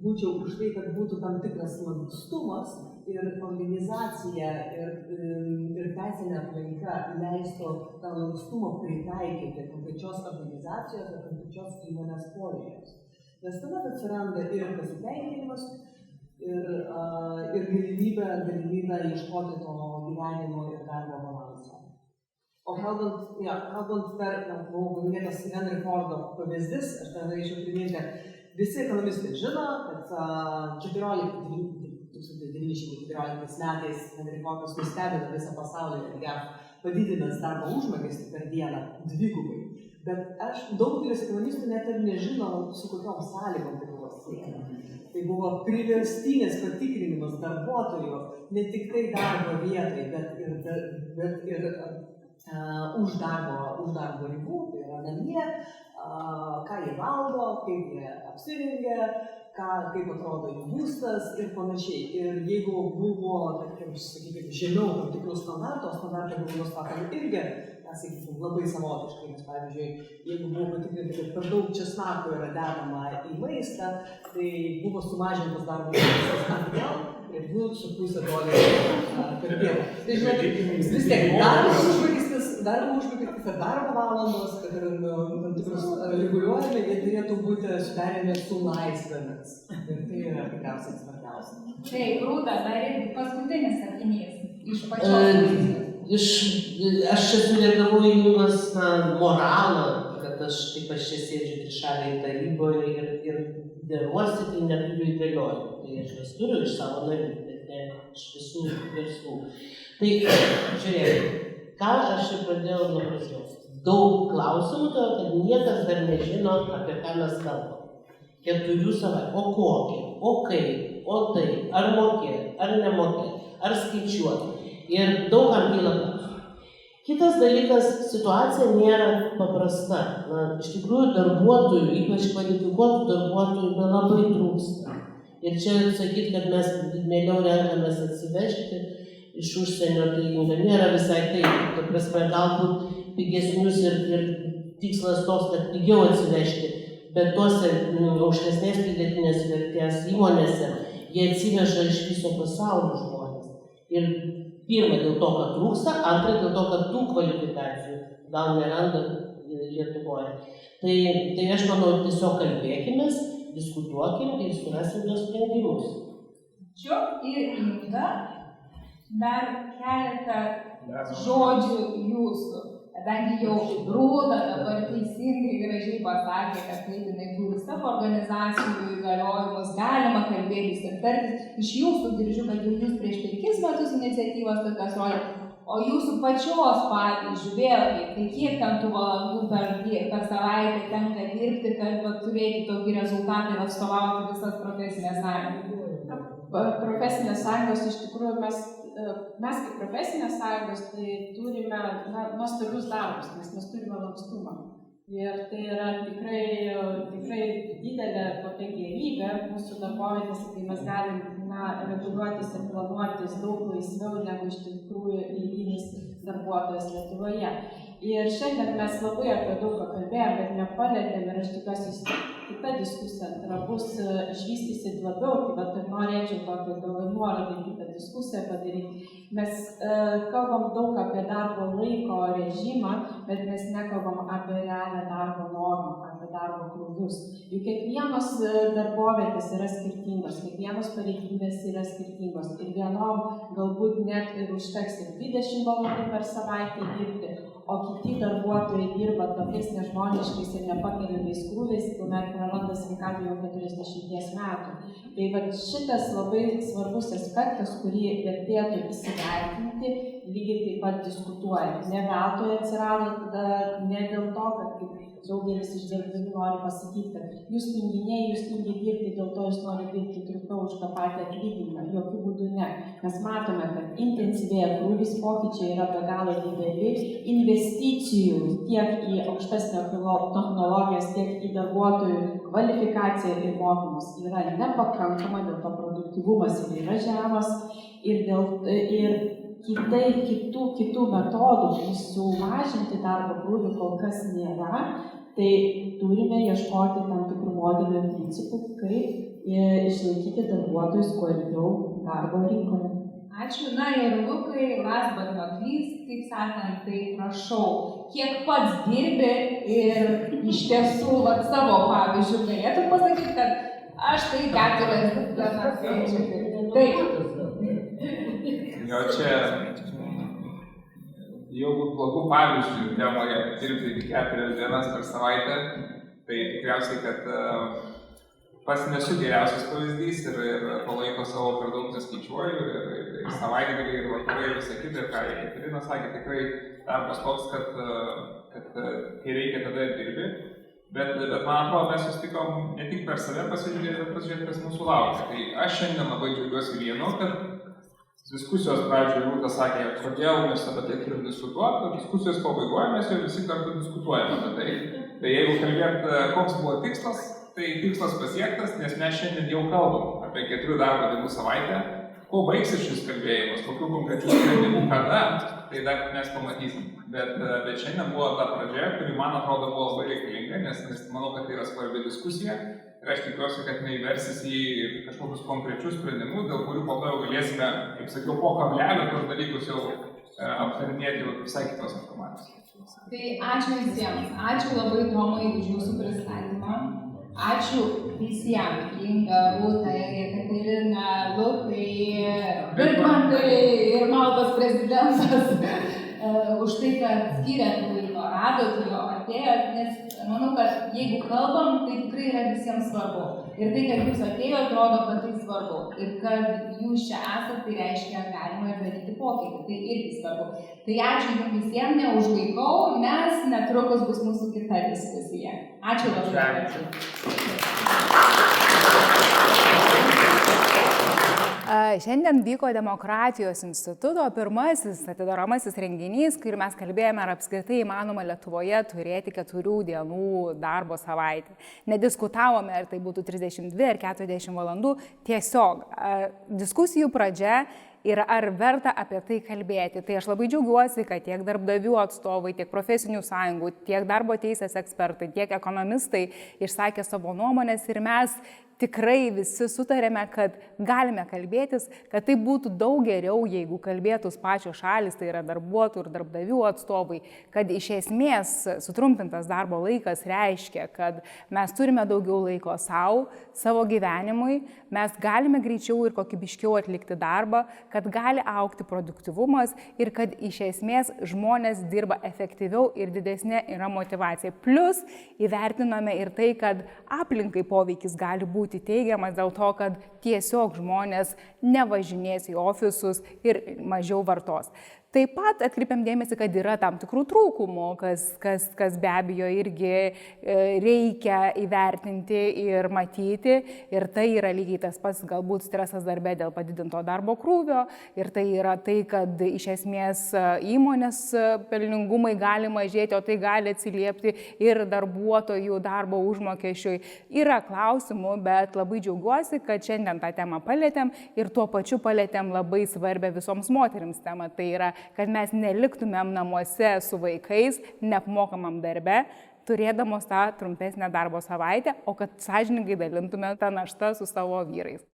būčiau už tai, kad būtų tam tikras lankstumas, ir organizacija, ir teisinė aplinka leistų tą lankstumą pritaikyti konkrečios organizacijos ar konkrečios įmonės poreikiams. Nes tada atsiranda ir pasitenkinimas, ir galimybė ieškoti to gyvenimo ir darbo balanso. O kalbant per, buvo minėtas Henry Fordo pavyzdys, aš ten norėčiau priminti, visi ekonomistai žino, kad 1914 metais Henry Fordas nustebino visą pasaulį ir JAV padidinęs darbo užmokestį per dieną dvigubai. Bet daugelis ekonomistų net ir nežino, su kokiom sąlygom tai buvo siekta. Tai buvo priverstinis patikrinimas darbuotojų, ne tik tai darbo vietoje, bet ir už darbo ribų, tai yra namie, ką jie valgo, kaip jie apsirengia, kaip atrodo jų būstas ir panašiai. Ir jeigu buvo, tarkim, sakykime, žemiau tam tikrų standartų, standartai buvo nustatomi irgi, sakykime, labai savotiškai, nes, pavyzdžiui, jeigu buvo patikrinti, kad per daug česnakų yra dedama į maistą, tai buvo sumažintas darbo užmokestis atgal prie $2,5 per dieną. Tai žinot, vis tiek darbo užmokestis ir darbo valandos, kad ir tam tikrus reguliuojami, jie turėtų būti suderinami su laisvėmis. Ir tai yra tikriausiai svarbiausia. Taip, Rūta, dar ir paskutinis sakinys iš pačios. Aš čia sureagavau į Jungos moralą, kad aš taip aš čia sėdžiu trišalėje taryboje ir deruosi, tai neturiu įgaliojimų. Tai aš jas turiu iš savo narių, bet ne iš visų verslų. Tai žiūrėkit, ką aš čia pradėjau nuo pradžios. Daug klausimų, kad niekas dar nežino, apie ką mes kalbam. 4 savaičių. O kokie? O kaip? O tai? Ar mokėti? Ar nemokėti? Ar skaičiuoti? Ir daugam kyla klausimų. Kitas dalykas, situacija nėra paprasta. Iš tikrųjų, darbuotojų, ypač kvalifikuotų darbuotojų, labai trūksta. Ir čia sakyti, kad mes mieliau renkamės atsivežti iš užsienio, tai nėra visai taip. Ta prasme, galbūt pigesnius ir tikslas toks, kad pigiau atsivežti, bet tose aukštesnės pridėtinės vertės įmonėse jie atsiveža iš viso pasaulio žmonės. Ir pirma dėl to, kad trūksta, antra dėl to, kad tų kvalifikacijų gal neranda Lietuvoje. Tai aš manau, tiesiog kalbėkimės, diskutuokim ir surasim jos sprendimus. Ačiū ir Inga. Dar keletą žodžių jūsų, kadangi jau Rūta dabar teisingai gražiai pasakė, kad kaip jinai turi savo organizacijų įgaliojimus, galima kalbėtis ir tartis. Iš jūsų girdžiu, kad jau jūs prieš 5 metus iniciatyvos tokios rodė, o jūsų pačios pavyzdžių vėlgi, tai kiek ten tų valandų per savaitę tenka dirbti, kad turėti tokį rezultatą ir atstovauti visas profesinės sąjungas. Profesinės sąjungos iš tikrųjų mes kaip profesinės sąjungos tai turime nuostabius darbus, nes mes turime lankstumą. Ir tai yra tikrai didelė tokia gėrybė mūsų darbovietėse, kai mes galim reguliuotis ir planuotis daug laisviau negu iš tikrųjų eilinis darbuotojas Lietuvoje. Ir šiandien mes labai apie daug ką kalbėjome, bet nepalietėm ir aš tikiuosi, kita diskusija bus išvystysit labiau, tai bet ir norėčiau tokią nuorodą kitą diskusiją padaryti. Mes kalbam daug apie darbo laiko režimą, bet mes nekalbam apie realią darbo normą, apie darbo krūvius. Juk kiekvienos darbovietės yra skirtingos, kiekvienos pareigybės yra skirtingos ir vienom galbūt net ir užteks ir 20 valandų per savaitę dirbti, o kiti darbuotojai dirba tokiais nežmoniškais ir nepakeliamais krūviais, kuomet praranda sveikatą jau 40 metų. Tai šitas labai svarbus aspektas, kurį vertėtų įsivertinti, lygiai taip pat diskutuojant. Ne veltui atsirado ne dėl to, kad kaip daugelis iš darbdavių nori pasakyti, kad jūs tinginiai, jūs tingi dirbti, dėl to jūs nori dirbti trumpiau už tą patį atlyginimą. Jokių būdų ne. Mes matome, kad intensyvėja krūvis, pokyčiai yra be galo dideli, investicijų tiek į aukštesnio technologijas, tiek į darbuotojų kvalifikaciją ir mokymus yra nepakankama, dėl to produktyvumas yra žemas ir kitų metodų sumažinti darbo krūvį kol kas nėra, tai turime ieškoti tam tikrų modelių ir principų, kaip išlaikyti darbuotojus kuo ilgiau darbo rinkoje. Ačiū. Na ir Lukai, last but not least, kaip sakant, tai prašau, kiek pats dirbi ir iš tiesų savo pavyzdžių galėtum pasakyti, kad aš tai 4 dienas skaičiu. Taip. Jo čia jau blogų pavyzdžių temoje dirbti 4 dienas per savaitę, tai tikriausiai, kad pats nesu geriausias pavyzdys ir palaiko savo per daug neskaičiuoju ir savaitgalį ir vakarai ir visą kitą, ir ką Jekaterina sakė, tikrai darbas toks, kad kai reikia tada ir dirbi. Bet man atrodo, mes susitikom ne tik per save pasižiūrėti, bet pasižiūrėti, kas mūsų laukia. Tai aš šiandien labai džiaugiuosi vienu, kad diskusijos pradžioje Rūta sakė, kodėl mes apie tai turim diskutuoti, o diskusijos pabaigoje mes jau visi kartu diskutuojame apie tai. Tai jeigu kalbėt, koks buvo tikslas, tai tikslas pasiektas, nes mes šiandien jau kalbam apie 4 darbo dienų savaitę. Kuo baigsis šis kalbėjimas, kokių konkrečių sprendimų kada, tai dar mes pamatysim. Bet šiandien buvo ta pradžia, kuri man atrodo buvo labai reikalinga, nes manau, kad tai yra svarbi diskusija. Ir aš tikiuosi, kad neįversis į kažkokius konkrečius sprendimus, dėl kurių po to jau galėsime, kaip sakiau, po kablelio tos dalykus jau aptarinėti visai kitos informacijos. Tai ačiū visiems. Ačiū labai Tomai už jūsų pristatymą. Ačiū visiems. Inga, Rūta, Jekaterina, Lukai, Birmantai ir Maltos prezidentas už tai, kad skyrėt laiko, radot jo, atėjot, nes manau, kad jeigu kalbam, tai tikrai yra visiems svarbu. Ir tai, kad jūs atėjot, rodo, kad tai svarbu. Ir kad jūs čia esate, tai reiškia, galima ir daryti pokytį. Tai irgi svarbu. Tai ačiū jums visiems, neužlaikau, nes netrukus bus mūsų kita diskusija. Ačiū labai. Šiandien vyko Demokratijos instituto pirmasis atidaromasis renginys, kur mes kalbėjome, ar apskritai įmanoma Lietuvoje turėti 4 dienų darbo savaitę. Nediskutavome, ar tai būtų 32 ar 40 valandų, tiesiog diskusijų pradžia ir ar verta apie tai kalbėti. Tai aš labai džiaugiuosi, kad tiek darbdavių atstovai, tiek profesinių sąjungų, tiek darbo teisės ekspertai, tiek ekonomistai išsakė savo nuomonės ir mes tikrai visi sutarėme, kad galime kalbėtis, kad tai būtų daug geriau, jeigu kalbėtus pačios šalis, tai yra darbuotojų ir darbdavių atstovai, kad iš esmės sutrumpintas darbo laikas reiškia, kad mes turime daugiau laiko savo gyvenimui, mes galime greičiau ir kokybiškiau atlikti darbą, kad gali augti produktyvumas ir kad iš esmės žmonės dirba efektyviau ir didesnė yra motyvacija. Plus įvertinome ir tai, kad aplinkai poveikis gali būti teigiamas dėl to, kad tiesiog žmonės nevažinės į ofisus ir mažiau vartos. Taip pat atkreipiam dėmesį, kad yra tam tikrų trūkumų, kas be abejo irgi reikia įvertinti ir matyti. Ir tai yra lygiai tas pats galbūt stresas darbe dėl padidinto darbo krūvio. Ir tai yra tai, kad iš esmės įmonės pelningumai gali mažėti, o tai gali atsiliepti ir darbuotojų darbo užmokesčiui. Yra klausimų, bet labai džiaugiuosi, kad šiandien tą temą palėtėm ir tuo pačiu palėtėm labai svarbę visoms moterims temą. Tai yra, kad mes neliktumėm namuose su vaikais, neapmokamam darbe, turėdamos tą trumpesnę darbo savaitę, o kad sąžiningai dalintume tą naštą su savo vyrais.